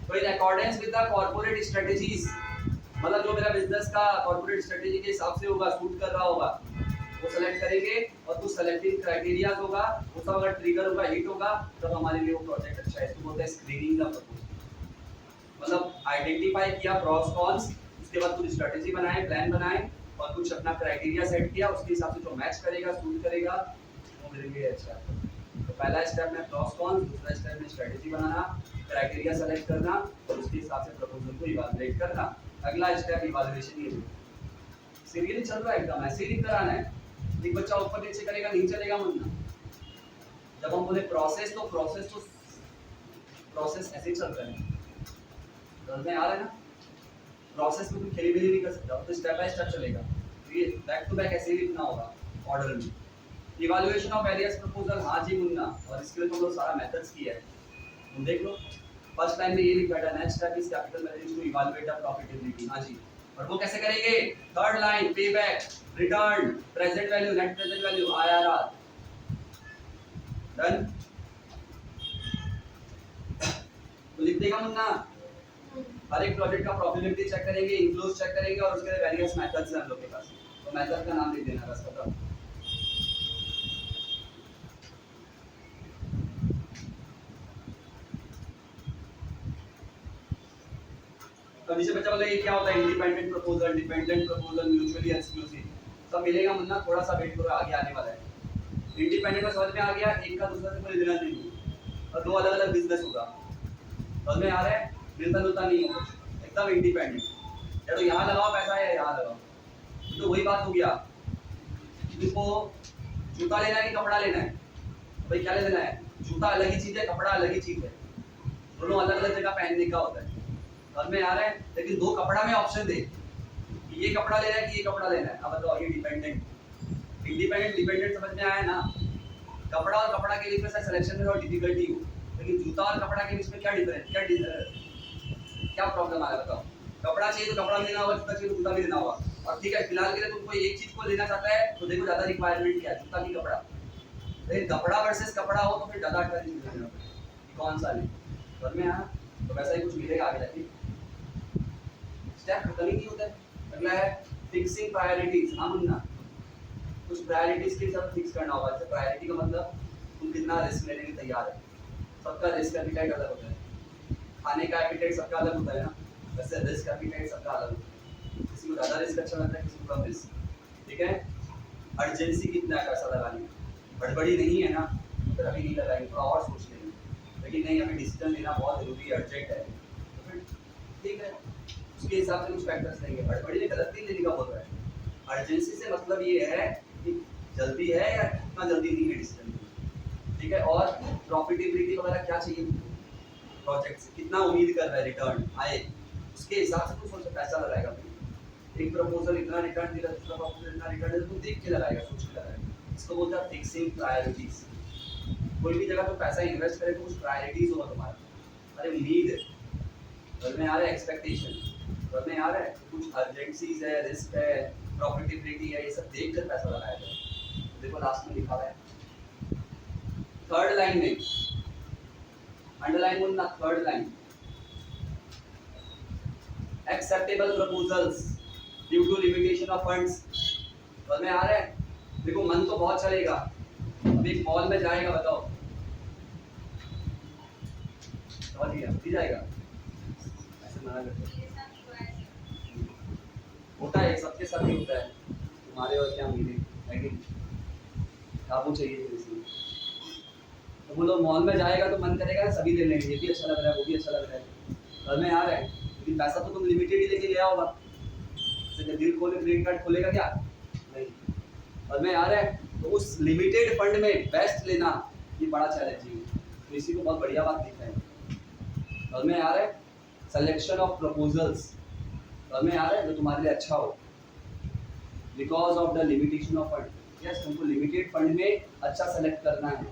तो इन accordance with the corporate strategies, मतलब जो मेरा बिजनेस का कॉर्पोरेट स्ट्रेटजी के हिसाब से होगा, सूट कर रहा होगा, वो सेलेक्ट करेंगे। और कुछ सेलेक्टिंग क्राइटेरिया होगा, वो सब अगर ट्रिगर होगा, हिट होगा, तब हमारे लिए वो प्रोजेक्ट अच्छा है। इसको बोलते हैं स्क्रीनिंग का प्रपोजल। मतलब आइडेंटिफाई किया प्रॉस कॉन्स, उसके बाद कुछ स्ट्रेटेजी बनाए, प्लान बनाए और कुछ अपना क्राइटेरिया सेट किया, उसके हिसाब से जो मैच करेगा, सूट करेगा वो मेरे लिए अच्छा है। तो पहला स्टेप में प्रॉस कॉन्स, दूसरा स्टेप में स्ट्रेटेजी बनाना, क्राइटेरिया सेलेक्ट करना और उसके हिसाब से प्रपोजल को इवैल्यूएट करना। अगला स्टेप इवैल्यूएशन ही है। सीरियली चल रहा है एकदम, ऐसे ही कराना है। एक बच्चा ऊपर नीचे करेगा नहीं चलेगा मुन्ना। जब हम बोले प्रोसेस तो प्रोसेस ऐसे ही चल रहा है। समझ में आ रहा है ना? प्रोसेस में तुम खेली भी नहीं कर सकते, तो स्टेप बाय स्टेप चलेगा। तो ये बैक टू बैक ऐसे ही लिखना होगा ऑर्डर में। इवैल्यूएशन ऑफ वेरियस प्रपोजल, हाँ जी मुन्ना, और इसके लिए तुम लोग सारा मेथड्स किया है, तुम देख लो। फर्स्ट लाइन में ये लिखा है next step is capital management to evaluate the profitability, हाँ जी। और वो कैसे करेंगे? Third line payback, return, present value, net present value, IRR. Done? तो लिख देगा मुन्ना। हर एक प्रोजेक्ट का प्रॉफिटेबिलिटी चेक करेंगे, इनफ्लोज चेक करेंगे और उसके लिए वेरियस मेथड्स हैं हम लोग के पास। तो मेथड का नाम लिख देना बस, खत्म। तो नीचे बच्चा बोला ये क्या होता है? Independent proposal, dependent proposal, mutually exclusive, सब मिलेगा मुन्ना, थोड़ा सा वेट करो, आगे आने वाला है। इंडिपेंडेंट में समझ में आ गया, एक का दूसरे से कोई लेना नहीं और दो अलग अलग बिजनेस होगा। समझ में आ रहा है? मिलता जुलता नहीं है, एकदम इंडिपेंडेंट। या तो यहाँ लगाओ पैसा या यहाँ लगाओ, तो वही बात हो गया। तुमको जूता लेना है कि कपड़ा लेना है? भाई क्या लेना है? जूता अलग ही चीज है, कपड़ा अलग ही चीज है, दोनों अलग अलग जगह पहनने का होता है। समझ में आ रहा है? लेकिन दो कपड़ा में ऑप्शन दे, ये कपड़ा लेना है कि ये कपड़ा लेना है। अब बताओ, ये डिपेंडेंट इंडिपेंडेंट डिपेंडेंट समझ में आया ना? कपड़ा और कपड़ा के बीच में सिलेक्शन में थोड़ी डिफिकल्टी हो, लेकिन जूता और कपड़ा के बीच में क्या डिफरेंस, क्या प्रॉब्लम आ रहा है बताओ? कपड़ा चाहिए तो कपड़ा भी लेना होगा, जूता चाहिए तो जूता भी लेना होगा। और ठीक है, फिलहाल के लिए तुम कोई एक चीज को लेना चाहता है तो देखो ज्यादा रिक्वायरमेंट क्या है, जूता की कपड़ा। लेकिन कपड़ा वर्सेस कपड़ा हो तो फिर ज्यादा अल्टरनेटिव लेना पड़ेगा, कौन सा ले। समझ में आया? तो वैसा ही कुछ मिलेगा आगे जाके। स्टेप खत्म ही नहीं होता है। अगला है फिक्सिंग प्रायोरिटीज। हाँ मुन्ना, कुछ प्रायोरिटीज के सब फिक्स करना होगा। जैसे प्रायोरिटी का मतलब तुम कितना रिस्क लेने के लिए तैयार है। सबका रिस्क एपिटाइट अलग होता है, खाने का एपिटाइट सबका अलग होता है ना, वैसे रिस्क एपिटाइट सबका अलग होता है। किसी को ज़्यादा रिस्क अच्छा लगता है, किसी को कम रिस्क। ठीक है? अर्जेंसी कितना पैसा लगानी, गड़बड़ी नहीं है ना, फिर अभी नहीं लगाएंगे, थोड़ा और सोच लेंगे। लेकिन नहीं, हमें डिसीजन लेना बहुत जरूरी है, अर्जेंट है, तो फिर ठीक है, उसके हिसाब से कुछ फैक्टर्स लेंगे। गड़बड़ी में गलत नहीं लेने का बोल रहा है। अर्जेंसी से मतलब ये है कि जल्दी है या इतना जल्दी नहीं है डिसीजन। ठीक है? और प्रॉफिटेबिलिटी वगैरह क्या चाहिए प्रोजेक्ट से, कितना उम्मीद कर रहा है रिटर्न आए, उसके हिसाब से तुम सोच पैसा लगाएगा। एक प्रपोजल इतना रिटर्न दे रहा है, दूसरा प्रपोजल इतना रिटर्न दे रहा है, तो देख के लगाएगा, सोच के लगाएगा। इसको बोलते हैं फिक्सिंग प्रायोरिटीज। कोई भी जगह तो पैसा इन्वेस्ट करे तो कुछ प्रायोरिटीज होगा तुम्हारा। अरे उम्मीद है, समझ में आ रहा है? एक्सपेक्टेशन समझ में आ रहा है? कुछ अर्जेंसीज है, रिस्क है, प्रॉफिटेबिलिटी है, ये सब देख कर पैसा लगाया जाए। देखो लास्ट में लिखा हुआ है थर्ड लाइन में, अंडरलाइन बोलना, third line, acceptable proposals due to limitation of funds. समझ में आ रहा है? देखो मन तो बहुत चलेगा, अब एक मॉल में जाएगा, बताओ समझ गया? भी जाएगा, ऐसे मना करते होता है, सबके साथ ही होता है, तुम्हारे और क्या मेरे, लेकिन काबू चाहिए इसमें। तो वो लोग मॉल में जाएगा तो मन करेगा सभी ले लेंगे, ये भी अच्छा लग रहा है, वो भी अच्छा लग रहा है, समझ में आ रहा है? लेकिन पैसा तो तुम लिमिटेड ही लेके गया होगा, जैसे दिल खोले क्रेडिट कार्ड खोलेगा क्या? नहीं। समझ में आ रहा है? तो उस लिमिटेड फंड में बेस्ट लेना ये बड़ा चैलेंजिंग है, तो इसी को बहुत बढ़िया बात लिखा है। समझ में आ रहा है? सिलेक्शन ऑफ प्रपोजल्स, समझ में आ रहा है? जो तुम्हारे लिए अच्छा हो, because of the limitation of fund. Yes, तुमको लिमिटेड फंड में अच्छा सेलेक्ट करना है,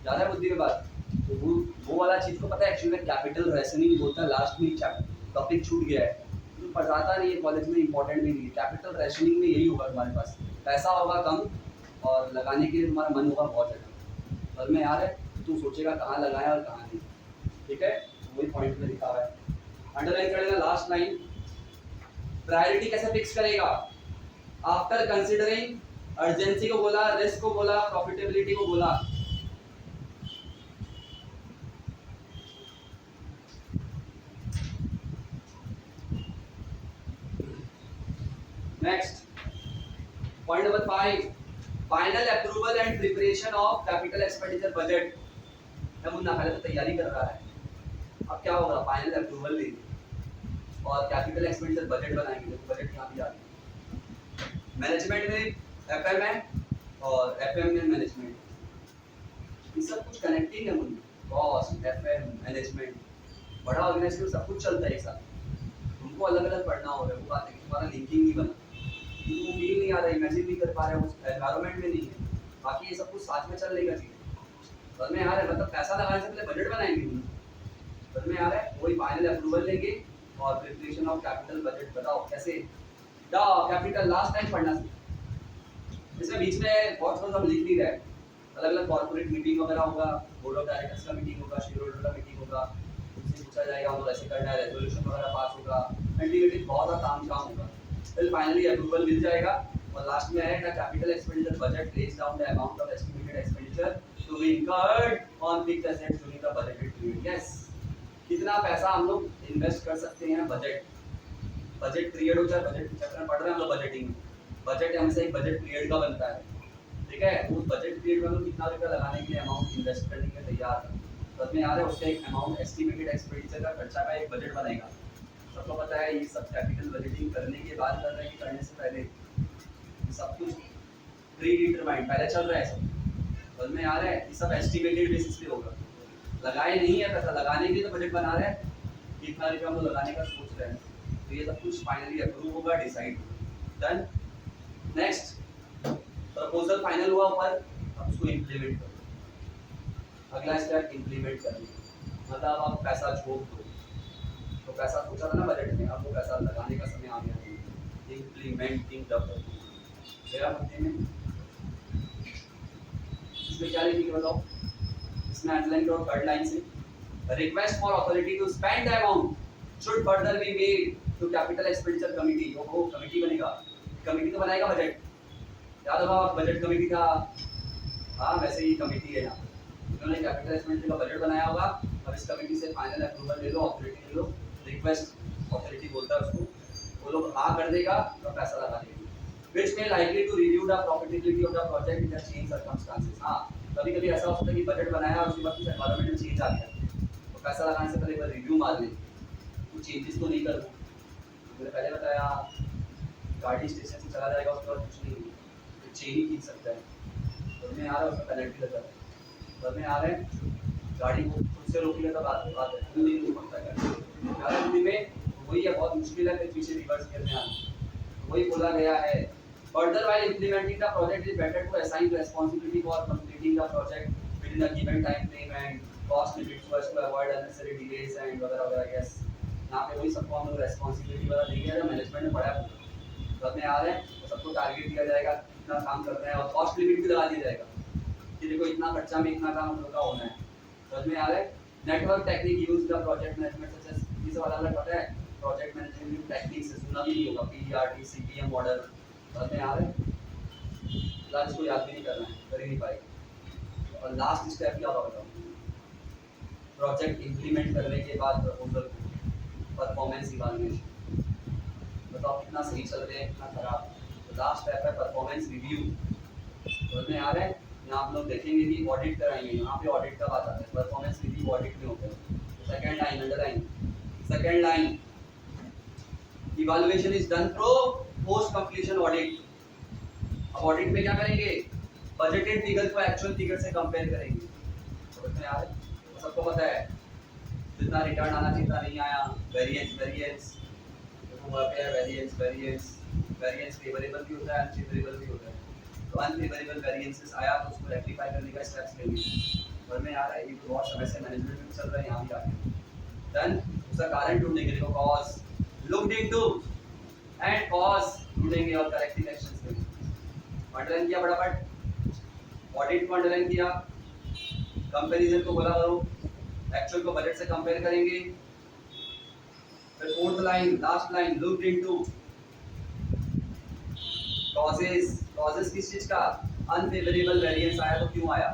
ज़्यादा है बुद्धि में बात। तो वो वाला चीज़ को पता है एक्चुअली में कैपिटल रेशनिंग बोलता है, लास्ट में टॉपिक छूट गया है, तो पढ़ाता नहीं है कॉलेज में, इंपॉर्टेंट भी नहीं है। कैपिटल रेशनिंग में यही होगा, तुम्हारे पास पैसा होगा कम और लगाने के लिए तुम्हारा मन होगा बहुत जगह। समझ में आ रहा है? तू सोचेगा कहाँ लगाए और कहाँ नहीं। ठीक है? वही पॉइंट में लिखा हुआ है, अंडरलाइन कर लेना लास्ट लाइन। प्रायोरिटी कैसे फिक्स करेगा? आफ्टर कंसिडरिंग अर्जेंसी को बोला, रिस्क को बोला, प्रॉफिटेबिलिटी को बोला। Next point number 5, final approval and preparation of capital expenditure budget. हम मुन्ना पहले तो तैयारी कर रहा है, अब क्या होगा, फाइनल अप्रूवल लेंगे और कैपिटल एक्सपेंडिचर बजट बनाएंगे। देखो बजट यहाँ भी आ गया, मैनेजमेंट में एफएम है और एफएम में मैनेजमेंट, ये सब कुछ कनेक्टिंग है मुन्ना, कॉस्ट एफएम मैनेजमेंट, बड़ा ऑर्गेनाइजेशन सब कुछ चलता है एक साथ, तुमको अलग अलग पढ़ना होगा। वो बात है कि तुम्हारा लिंकिंग नहीं बना, तुमको फील नहीं आ रहा, इमेजिन नहीं कर पा रहे, उस एनवायरनमेंट में नहीं है, बाकी ये सब कुछ साथ में चल लेगा चीज़ें। समझ में आ रहा है, मतलब पैसा लगाने से पहले बजट बनाएंगे, समझ में आ रहा है, वही फाइनल अप्रूवल लेंगे और प्रिपरेशन ऑफ कैपिटल बजट। बताओ कैसे, द कैपिटल लास्ट टाइम पढ़ना सीखा, इसमें बीच में बहुत कुछ हम लिख नहीं रहे, अलग अलग कॉर्पोरेट मीटिंग वगैरह होगा, बोर्ड ऑफ डायरेक्टर्स का मीटिंग होगा, शेयर होल्डर का मीटिंग होगा, उससे पूछा जाएगा हम ऐसे करना है, रेजोल्यूशन वगैरह पास होगा, एंटीमेटिक बहुत सा काम होगा, फिर फाइनली अप्रूवल मिल जाएगा और लास्ट में आएगा capital expenditure budget lays down the amount of estimated expenditure to be incurred on fixed assets during the budgeted period. Yes, कितना पैसा हम लोग इन्वेस्ट कर सकते हैं, बजट पीरियड होता है, बजट चैप्टर में पढ़ रहे हैं हम लोग बजटिंग में, बजट हमेशा एक बजट पीरियड का बनता है, ठीक है, उस बजट पीरियड में हम लोग कितना रुपया लगाने के लिए अमाउंट इन्वेस्ट करने के लिए तैयार है, समझ में आ रहा है, उसका एक अमाउंट एस्टिमेटेड एक्सपेंडिचर का खर्चा का एक बजट बनेगा। सबको पता है ये सब कैपिटल बजटिंग करने के बाद कर रहे हैं कि करने से पहले, सब कुछ प्री डिटरमाइंड पहले चल रहा है, सब समझ में आ रहा है, ये सब एस्टिमेटेड बेसिस पे होगा, लगाए नहीं है पैसा, लगाने के लिए तो बजट बना रहे हैं, कितना रुपया हम लोग लगाने का सोच रहे हैं, तो ये सब कुछ फाइनली अप्रूव होगा, decide done. Next proposal final हुआ ऊपर, अब उसको इम्प्लीमेंट करो, अगला स्टेप इम्प्लीमेंट करना, मतलब आप पैसा झोंक दो, तो पैसा सोचा था ना बजट में, अब वो पैसा लगाने का समय आ गया है, इम्प्लीमेंटिंग द प्रपोजल। मेरा मुद्दे में इसमें क्या लिखेंगे बताओ, इसमें अंडरलाइन करो थर्ड लाइन से, request for authority to spend the amount should further be made to capital expenditure committee. वो कमिटी बनेगा, कमिटी तो बनाएगा बजट, याद होगा बजट कमेटी था, हाँ वैसे ही कमेटी है यहाँ, उन्होंने कैपिटल एक्सपेंडिचर का बजट बनाया होगा, अब इस कमेटी से फाइनल अप्रूवल ले लो, अथॉरिटी ले लो, रिक्वेस्ट अथॉरिटी बोलता है उसको, वो लोग हाँ कर देगा तो पैसा लगा देंगे, which may likely to review the profitability of the project in the change circumstances। हाँ कभी कभी ऐसा हो सकता है कि बजट बनाया और उसके बाद कुछ एनवायरमेंट में चेंज आ गया, तो पैसा लगाने से पहले एक बार रिव्यू मार ले, कुछ चेंजेस तो नहीं करना, मैंने पहले बताया गाड़ी स्टेशन से चला जाएगा उसके बाद कुछ नहीं, चेन ही खींच सकता है, समझ में आ रहा है, उसका पेनल्टी लगा है, समझ में आ रहा है, गाड़ी को खुद से रोकेगा तब बात है, नहीं रोक सकता है, गाड़ी में वही है, बहुत मुश्किल है, फिर पीछे रिवर्स करने आना, वही बोला गया है। Further, while implementing the project, it is better to assign responsibility for completing the project within a given time frame and cost limits so as to avoid unnecessary delays and वगैरह वगैरह। yes, यहाँ पे वही सबको हम लोग responsibility वाला देंगे, जो मैनेजमेंट में पड़ा है, समझ में आ रहा है, तो सबको टारगेट दिया जाएगा, कितना काम कर रहे हैं और कॉस्ट लिमिट भी लगा दिया जाएगा कि देखो इतना खर्चा में इतना काम हम लोग का होना है, समझ में आ रहा है। Network technique use the project management such as, ये सब अलग पता है, प्रोजेक्ट मैनेजमेंट टेक्निक से सुना भी नहीं होगा, पीईआरटी सीपीएम मॉडल, समझ में आ रहा है, लास्ट इसको याद भी नहीं करना है, कर ही नहीं पाएगा। और लास्ट स्टेप क्या होगा बताओ, प्रोजेक्ट इंप्लीमेंट करने के बाद प्रपोजल परफॉर्मेंस इवैल्यूएशन, बताओ कितना सही चल रहे हैं कितना खराब, तो लास्ट स्टेप है परफॉर्मेंस रिव्यू, समझ में आ रहा है। यहाँ आप लोग देखेंगे कि ऑडिट कराएंगे, यहाँ पे ऑडिट का बात आता है, परफॉर्मेंस रिव्यू ऑडिट में होता है। Second line underline, second line evaluation is done through post completion audit. अब ऑडिट में क्या करेंगे, बजटेड फिगर को एक्चुअल फिगर से कंपेयर करेंगे, समझ में आ रहा है, तो सबको पता है जितना रिटर्न आना चाहिए था नहीं आया, वेरिएंस वेरिएंस देखो वहाँ पे है, वेरिएंस वेरिएंस वेरिएंस फेवरेबल भी होता है अनफेवरेबल भी होता है, तो अनफेवरेबल वेरिएंसेस आया तो उसको रेक्टिफाई करने का स्टेप्स लेंगे, समझ में आ रहा है, ये तो बहुत समय से मैनेजमेंट में चल रहा है, यहाँ भी आगे देन उसका कारण ढूंढेंगे, देखो cause looked into and cause ढूंढेंगे और करेक्टिव एक्शंस लेंगे। अंडरलाइन किया फटाफट, ऑडिट को अंडरलाइन किया, कंपैरिजन को बोला करो, एक्चुअल को बजट से कंपेयर करेंगे, फिर fourth line last line looked into causes, causes किस चीज का, अनफेवरेबल वेरिएंस आया तो क्यों आया,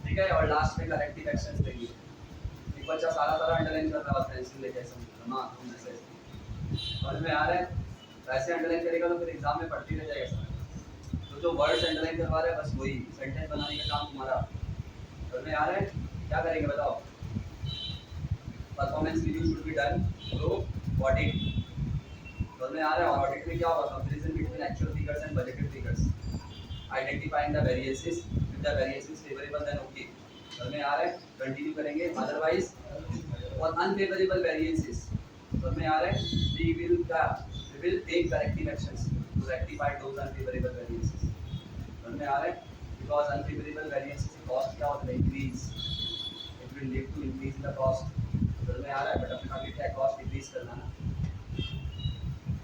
ठीक है, और लास्ट में करेक्टिव एक्शंस लेंगे। एक बच्चा सारा अंडरलाइन कर रहा है पेंसिल लेके समझ ना, तो मैसेज समझ में आ रहा है, ऐसे अंडरलाइन करेगा तो फिर एग्जाम में पढ़ते रह जाएगा समय। तो जो वर्ड्स अंडरलाइन करवा रहा है बस वही सेंटेंस बनाने का काम तुम्हारा। समझ में आ रहा है? क्या करेंगे बताओ? Performance review should be done through audit. समझ में आ रहा है? और ऑडिट में क्या होगा? Comparison between actual figures and budgeted figures, identifying the variances, if the variance is favourable then okay. समझ में आ रहा है? कंटिन्यू करेंगे, अदरवाइज और अनफेवरेबल वेरिएंसेस। समझ में आ रहा है? we will take corrective actions to rectify those unfavorable variances. समझ में आ रहा है? Because unfavorable variances से cost क्या होता है? Increase. It will lead to increase in the cost. समझ में आ रहा है? बट अपना टारगेट है कॉस्ट डिक्रीज करना ना।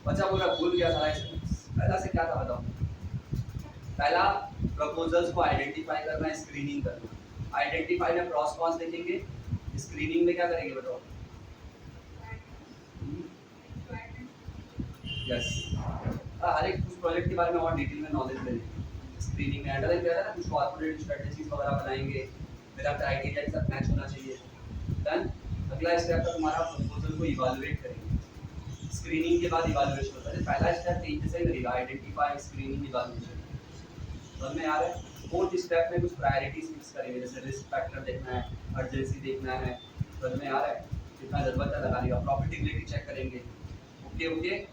बच्चा बोल रहा भूल गया सारा इसमें। पहला से क्या था बताओ? पहला प्रपोजल्स को आइडेंटिफाई करना है, स्क्रीनिंग करना। आइडेंटिफाई में प्रॉस कॉन्स देखेंगे, स्क्रीनिंग में क्या करेंगे बताओ? यस, हर एक उस प्रोजेक्ट के बारे में और डिटेल में नॉलेज लेंगे। स्क्रीनिंग में अंडरलाइन किया था ना, कुछ कॉर्पोरेट स्ट्रेटजीज वगैरह बनाएंगे, मेरा क्राइटेरिया के साथ मैच होना चाहिए। देन अगला स्टेप है तुम्हारा प्रपोजल को इवैल्यूएट करेंगे। स्क्रीनिंग के बाद इवैल्यूएशन होता है। पहला स्टेप तीन से करेगा, आइडेंटिफाई, स्क्रीनिंग, इवैल्यूएशन। समझ में आ रहा है? फोर्थ स्टेप में कुछ प्रायोरिटीज फिक्स करेंगे, जैसे रिस्क फैक्टर देखना है, अर्जेंसी देखना है। समझ में आ रहा है? कितना जरूरत है लगाने का, प्रॉफिटेबिलिटी चेक करेंगे। ओके ओके,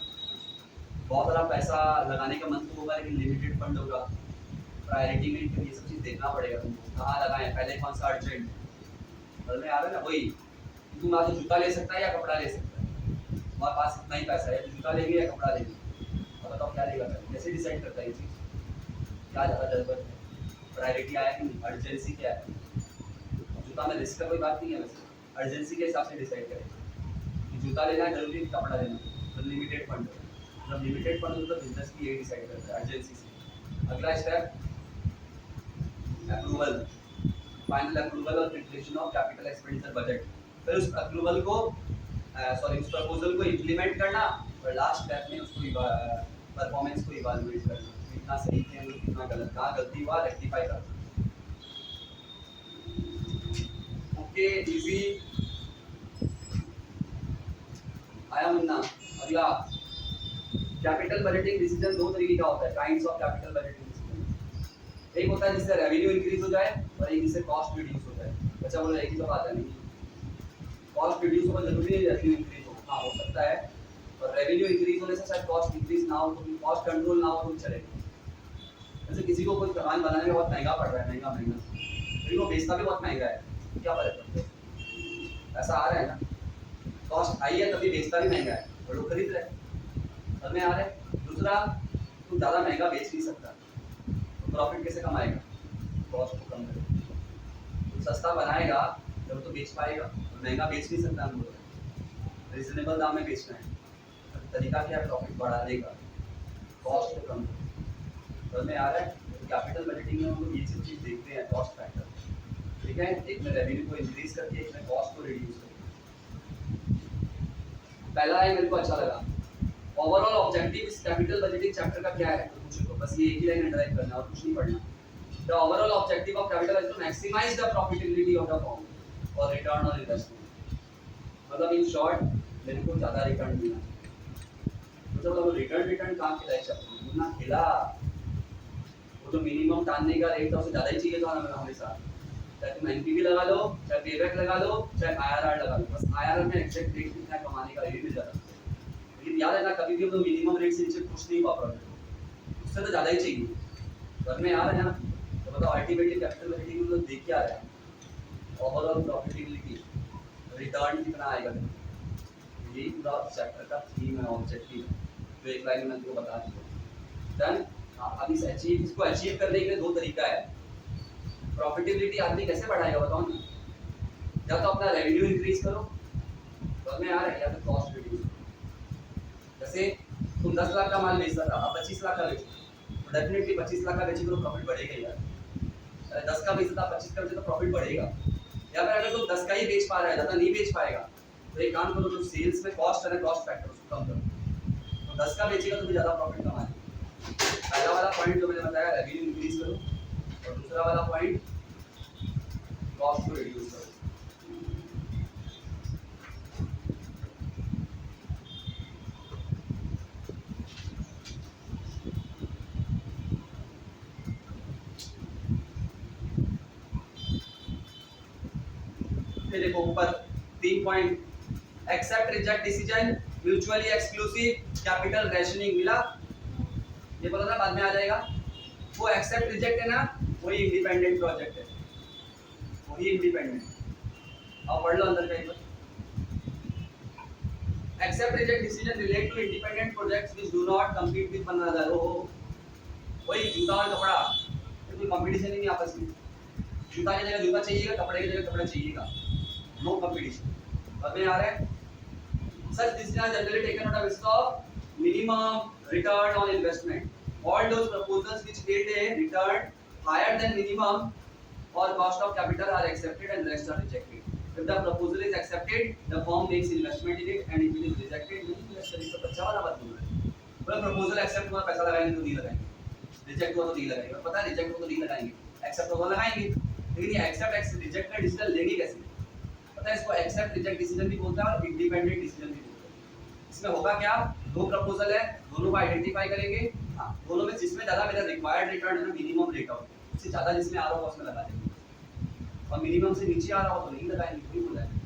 बहुत सारा पैसा लगाने का मन तो होगा लेकिन लिमिटेड फंड होगा। प्रायोरिटी में ये सब चीज़ देखना पड़ेगा तुमको, कहाँ लगाएं, पहले कौन सा अर्जेंट। समझ में आ रहा है ना? वही तुम आज जूता ले सकता है या कपड़ा ले सकता है, तुम्हारे पास इतना ही पैसा है, तो जूता लेंगे या कपड़ा लेंगे? और बताओ क्या लेगा? कैसे डिसाइड करता है ये चीज़? क्या ज़्यादा जरूरत है, प्रायोरिटी आया कि नहीं, अर्जेंसी क्या है? जूता में रिस्क का कोई बात नहीं है, वैसे अर्जेंसी के हिसाब से डिसाइड करेंगे कि जूता लेना है जरूरी है, कपड़ा लेना है। तो लिमिटेड फंड, जब लिमिटेड फंड होता है बिजनेस की यही डिसाइड करता है, अर्जेंसी से। अगला स्टेप अप्रूवल, फाइनल अप्रूवल और preparation of capital expenditure budget. फिर उस अप्रूवल को उस प्रपोजल को इम्प्लीमेंट करना, और लास्ट स्टेप में उसको परफॉर्मेंस को इवैल्यूएट करना, कितना सही है और कितना गलत, कहाँ गलती हुआ रेक्टिफाई करना। ओके, इजी आया मुन्ना? अगला कैपिटल बजटिंग डिसीजन दो तरीके का होता है, kinds of capital budgeting decision. एक होता है जिससे रेवेन्यू इंक्रीज हो जाए और एक जिससे कॉस्ट रिड्यूस हो जाए। बच्चा बोल रहा है एक ही तो बात है, नहीं कॉस्ट रिड्यूस होगा जरूरी है रेवेन्यू इंक्रीज हो, हाँ हो सकता है, और रेवेन्यू इंक्रीज होने से शायद कॉस्ट इंक्रीज ना हो, तो कॉस्ट कंट्रोल ना हो तो चलेगा। जैसे किसी को कोई सामान बनाने में बहुत महंगा पड़ रहा है, महंगा लेकिन वो बेचना भी बहुत महंगा है, क्या फर्क पड़ता है? ऐसा आ रहा है ना, कॉस्ट हाई है तभी बेचता भी महंगा है और लोग खरीद रहे हैं। समझ में आ रहा है? दूसरा, तुम ज़्यादा महंगा बेच नहीं सकता, तो प्रॉफिट कैसे कमाएगा? कॉस्ट को कम करेगा। तो सस्ता बनाएगा जब तो बेच पाएगा, तो महंगा बेच नहीं सकता। हम लोग रिजनेबल दाम में बेचना है, तरीका क्या है प्रॉफिट बढ़ाने का, कॉस्ट को कम करेगा। समझ में आ रहा है? कैपिटल बजटिंग में हम लोग ये सब चीज़ देखते हैं, कॉस्ट फैक्टर। ठीक है, एक में रेवेन्यू को इंक्रीज करके, एक में कॉस्ट को रिड्यूस करके। पहला है मेरे को अच्छा लगा, ओवरऑल ऑब्जेक्टिव इस कैपिटल बजटिंग चैप्टर का क्या है? तो पूछो तो बस ये एक ही लाइन अंडरलाइन करना और कुछ नहीं पढ़ना। The overall objective of capital is to maximise the profitability of the firm और रिटर्न ऑन इन्वेस्टमेंट। मतलब इन शॉर्ट मेरे को ज्यादा रिटर्न मिलना चाहिए। तो जब रिटर्न कहाँ खिलाए चैप्टर ना खिला, वो जो मिनिमम टालने का रेट था उससे ज्यादा ही चाहिए था हमें हमेशा। चाहे तुम एनपीवी लगा लो, चाहे पेबैक लगा लो, चाहे आईआरआर लगा लो, बस आईआरआर में एग्जैक्ट रेट कितना कमाने का रेट मिल जाता है। लेकिन याद है ना, कभी भी हम लोग मिनिमम रेट से नीचे कुछ नहीं वापरा, उससे तो ज़्यादा ही चाहिए। घर में आ रहा है ना, तो बताओ अल्टीमेटली कैपिटल बजटिंग में लोग देख के आ रहे हैं, ओवरऑल प्रॉफिटेबिलिटी, रिटर्न कितना आएगा। यही पूरा चैप्टर का थीम है, ऑब्जेक्टिव, जो एक लाइन में मैं तुमको बता दिया। देन अब इसको अचीव करने के लिए दो तरीका है। प्रॉफिटेबिलिटी आदमी कैसे बढ़ाएगा बताओ ना? या तो अपना रेवेन्यू इंक्रीज करो, घर में आ रहा है, या तो कॉस्ट रिड्यूस। जैसे तुम 10 लाख का माल बेचता था, अब 25 लाख का बेचो, तो डेफिनेटली 25 लाख का बेचोगे तो प्रॉफिट बढ़ेगा यार। 10 का बेचता था 25 का बेचो तो प्रॉफिट बढ़ेगा। या फिर अगर तुम 10 का ही बेच पा रहा है, ज़्यादा नहीं बेच पाएगा, तो एक काम करो, जो सेल्स में कॉस्ट है ना, कॉस्ट फैक्टर उसको कम करो, तो 10 का बेचेगा तो भी ज़्यादा प्रॉफिट कमाएगा। पहला वाला पॉइंट जो मैंने बताया, रेवेन्यू इंक्रीज करो, और दूसरा वाला पॉइंट कॉस्ट को रिड्यूस करो। देखो ऊपर 3 point, accept reject decision, mutually exclusive, capital rationing मिला, ये बोला था बाद में आ जाएगा। वो एक्सेप्ट रिजेक्ट है ना, वही इंडिपेंडेंट प्रोजेक्ट है, वही इंडिपेंडेंट। अब पढ़ लो अंदर कहीं पर, accept reject decision relate to independent projects which do not compete with one another। ओ वही जूता और कपड़ा, कोई कंपटीशन ही नहीं आपस में। जूता की जगह जूता चाहिएगा, कपड़े की जगह कपड़ा चाहिएगा, नो कंपटीशन। अब में आ रहा है such decisions are generally taken on the basis of minimum return on investment. All those proposals which get a return higher than minimum or cost of capital are accepted and rest are rejected. If the proposal is accepted, the firm makes investment in it, and if it is rejected, नहीं invest करेगा। तो बच्चा वाला बात बोल रहा है। बोला proposal accept हुआ, पैसा लगाएंगे तो नहीं लगाएंगे, reject हुआ तो नहीं लगाएंगे। पता है reject हुआ तो नहीं लगाएंगे, accept हुआ लगाएंगे। लेकिन ये accept reject का डिसीजन लेंगे कैसे? पता है इसको एक्सेप्ट रिजेक्ट डिसीजन भी बोलते हैं और इंडिपेंडेंट डिसीजन भी बोलते हैं। इसमें होगा क्या, दो प्रपोजल है, दोनों को आइडेंटिफाई करेंगे, हाँ दोनों में जिसमें ज्यादा मेरा रिक्वायर्ड रिटर्न है ना, मिनिमम रेट ऑफ, उससे ज्यादा जिसमें आ रहा होगा उसमें लगा देंगे, और मिनिमम से नीचे आ रहा हो तो नहीं लगाएंगे, कोई बोलेंगे।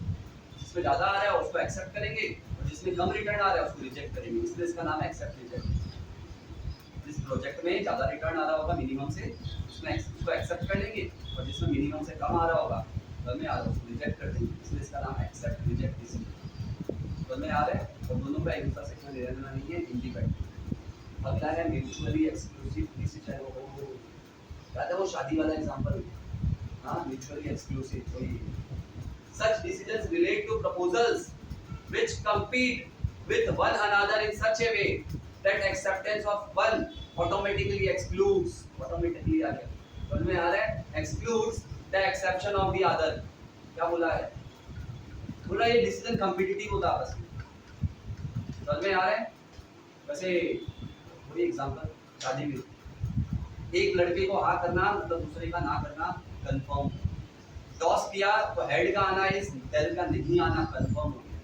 जिसमें ज्यादा आ रहा है उसको एक्सेप्ट करेंगे और जिसमें कम रिटर्न आ रहा है उसको रिजेक्ट करेंगे, इसलिए इसका नाम है एक्सेप्ट रिजेक्ट। जिस प्रोजेक्ट में ज्यादा रिटर्न आ रहा होगा मिनिमम से, उसमें उसको एक्सेप्ट कर लेंगे, और जिसमें मिनिमम से कम आ रहा होगा में आ रहा है उसको रिजेक्ट कर देंगे, इसलिए इसका नाम एक्सेप्ट रिजेक्ट डिसीजन। तो में आ रहा है और दोनों का एक दूसरे से कोई लेना नहीं है, इंडिपेंडेंट। अगला है म्यूचुअली एक्सक्लूसिव डिसीजन। वो याद है वो शादी वाला एग्जांपल, हां म्यूचुअली एक्सक्लूसिव। तो ये such decisions relate to proposals which compete with one another in such a way that acceptance of one automatically excludes, automatically आ गया तो में आ रहा है excludes the exception of the other। क्या बोला है, बोला ये डिसीजन कॉम्पिटिटिव होता है आपस में, समझ में आ रहा है। वैसे वही एग्जांपल शादी में, एक लड़के को हाँ करना मतलब दूसरे का ना करना कंफर्म, टॉस किया तो हेड का आना है, टेल का नहीं आना कंफर्म हो गया।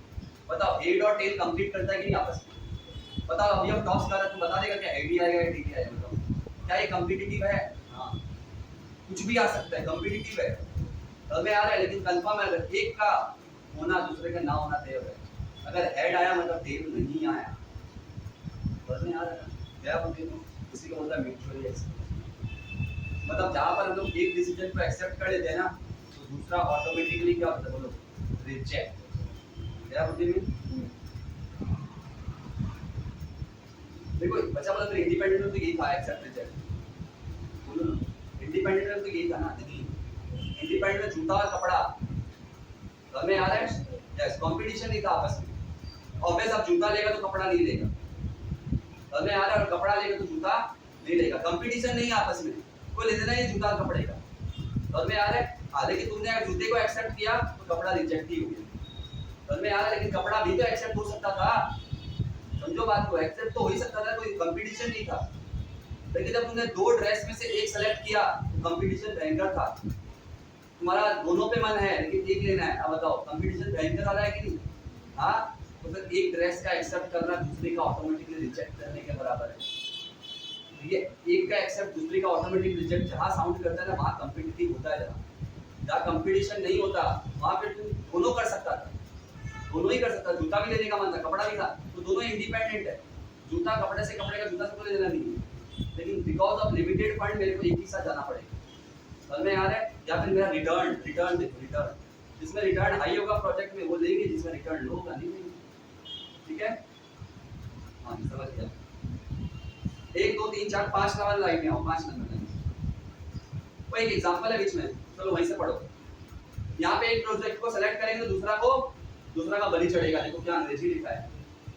बताओ हेड और टेल कंप्लीट करता है कि नहीं आपस में, बताओ अभी हम टॉस कर रहे हैं तो बता देगा क्या हेड ही आएगा या टेल ही आएगा, बताओ क्या ये कॉम्पिटिटिव है? हाँ कुछ भी आ सकता है, कॉम्पिटिटिव है, समझ में आ रहा है। लेकिन कंफर्म है, अगर एक का होना दूसरे का ना होना तय है, अगर हेड आया मतलब टेल नहीं आया, समझ में आ रहा है क्या बोलते हैं, इसी को बोलता है म्यूचुअली एक्सेप्ट। मतलब जहाँ पर हम लोग एक डिसीजन को एक्सेप्ट कर लेते हैं ना तो दूसरा ऑटोमेटिकली क्या होता है, बोलो रिजेक्ट। क्या बोलते हैं देखो बच्चा बोला तो इंडिपेंडेंट में तो यही था एक्सेप्ट रिजेक्ट, बोलो ना इंडिपेंडेंट में तो यही था ना। नहीं इंडिपेंडेंट में जूता और कपड़ा, समझ में आ रहा है, यस कंपटीशन नहीं था आपस में। ऑब्वियस आप जूता लेगा तो कपड़ा नहीं लेगा, समझ में आ रहा है, और कपड़ा लेगा तो जूता नहीं लेगा, कंपटीशन नहीं है आपस में, कोई ले लेना है जूता और कपड़े का, समझ में आ रहा है। हाँ लेकिन तुमने अगर जूते को एक्सेप्ट किया तो कपड़ा रिजेक्ट ही हो गया, समझ में आ रहा है। लेकिन कपड़ा भी तो एक्सेप्ट हो सकता था, समझो बात को, एक्सेप्ट तो हो ही सकता था, कोई कंपटीशन नहीं था। लेकिन जब तुमने दो ड्रेस में से एक सेलेक्ट किया तो कंपटीशन भयंकर था, तुम्हारा दोनों पे मन है लेकिन एक लेना है, अब बताओ कंपटीशन भयंकर आ रहा है कि नहीं? हाँ तो फिर एक ड्रेस का एक्सेप्ट करना दूसरे का ऑटोमेटिकली रिजेक्ट करने के बराबर है। ये एक का एक्सेप्ट दूसरे का ऑटोमेटिक रिजेक्ट जहाँ साउंड करता है ना वहाँ कॉम्पिटिटिव होता है, जहाँ कंपटीशन नहीं होता वहाँ पे तुम दोनों कर सकता था, दोनों ही कर सकता, जूता भी लेने का मन था कपड़ा भी था तो दोनों इंडिपेंडेंट है, जूता कपड़े से, कपड़े का जूता से कोई लेना नहीं है। लेकिन बिकॉज ऑफ लिमिटेड फंड मेरे को एक ही साथ जाना पड़ेगा, समझ में आ रहा है। या फिर मेरा रिटर्न देखो, रिटर्न जिसमें रिटर्न हाई होगा प्रोजेक्ट में वो लेंगे, जिसमें रिटर्न लो होगा नहीं लेंगे, ठीक है। हाँ समझ गया, 1 2 3 4 5 नंबर लाइन में आओ, 5 नंबर लाइन वो एक एग्जांपल है बीच में, चलो वहीं से पढ़ो। यहाँ पे एक प्रोजेक्ट को सेलेक्ट करेंगे तो दूसरा का बलि चढ़ेगा, देखो क्या अंग्रेजी लिखा है,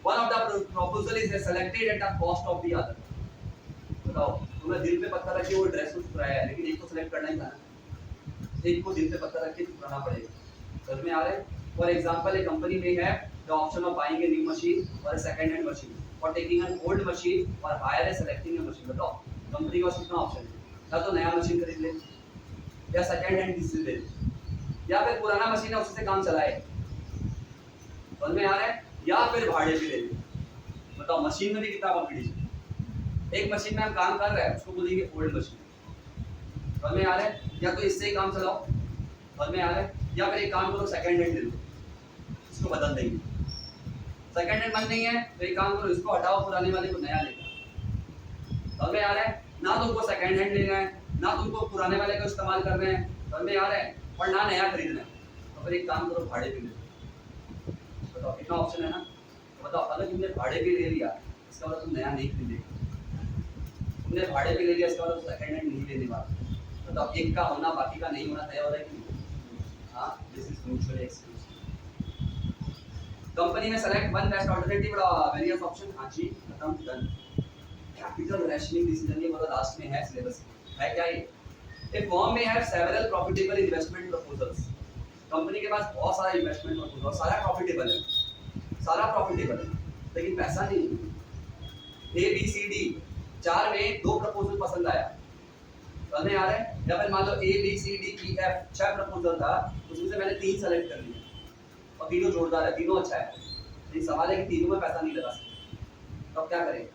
one of the proposal is selected at the cost of the other. बताओ तुम्हें दिल पे पत्थर रख के वो ड्रेस को चुराया है, लेकिन एक को सेलेक्ट करना ही था ना, एक को दिल पे पत्थर रख के चुराना पड़ेगा, समझ में आ रहा है। फॉर एग्जांपल एक कंपनी में है the option of buying a new machine और सेकंड हैंड मशीन और टेकिंग एन ओल्ड मशीन और हायर ए सेलेक्टिंग ए मशीन। बताओ कंपनी के पास कितना ऑप्शन है, या तो नया मशीन खरीद ले या सेकंड हैंड डिसीजन ले या फिर पुराना मशीन है उससे काम चलाए, समझ में आ रहा है, या फिर भाड़े पे ले ले। बताओ मशीन में भी कितना कंपटीशन, एक मशीन में हम काम कर रहे हैं उसको बोलेंगे ओल्ड मशीन, समझ में आ रहा है, या तो इससे ही काम चलाओ, समझ में आ रहा है, या फिर एक काम करो सेकंड हैंड ले लो, इसको बदल देंगे। सेकंड हैंड मन नहीं है तो एक काम करो, इसको हटाओ, पुराने वाले को नया लेना। समझ में आ रहा है? ना तुमको सेकंड हैंड लेना है, ना तुमको पुराने वाले को इस्तेमाल कर रहे हैं, समझ में आ रहा है, और ना नया खरीदना है। तो फिर एक काम करो, भाड़े पे ले लो। बताओ कितना ऑप्शन है ना। तो बताओ अगर तुमने भाड़े पे ले लिया, इसका मतलब तुम नया नहीं खरीदेगा। तुमने भाड़े पे ले लिया, इसका मतलब सेकंड हैंड नहीं लेने वाला। बताओ एक का होना बाकी का नहीं होना तय हो रहा है कि नहीं? हाँ, this is mutually exclusive. Company में select one best alternative various option. हाँ जी, खत्म, डन। कैपिटल रैशनिंग डिसीजन, ये मतलब लास्ट में है सिलेबस है क्या ये? ए फर्म में have several profitable investment proposals. Company के पास बहुत सारा इन्वेस्टमेंट प्रपोजल, सारा प्रॉफिटेबल है, सारा प्रॉफिटेबल है, लेकिन पैसा नहीं है। ए बी सी डी चार में दो प्रपोजल पसंद आया, समझ में आ रहा है? या फिर मान लो A B C D E F छह प्रपोजल था, उसमें से मैंने तीन सेलेक्ट कर लिए और तीनों जोरदार है, तीनों अच्छा है, लेकिन सवाल है कि तीनों में पैसा नहीं लगा सकते, तो अब क्या करें?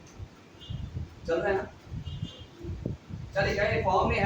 चल रहा है ना? चलिए, क्या फॉर्म में है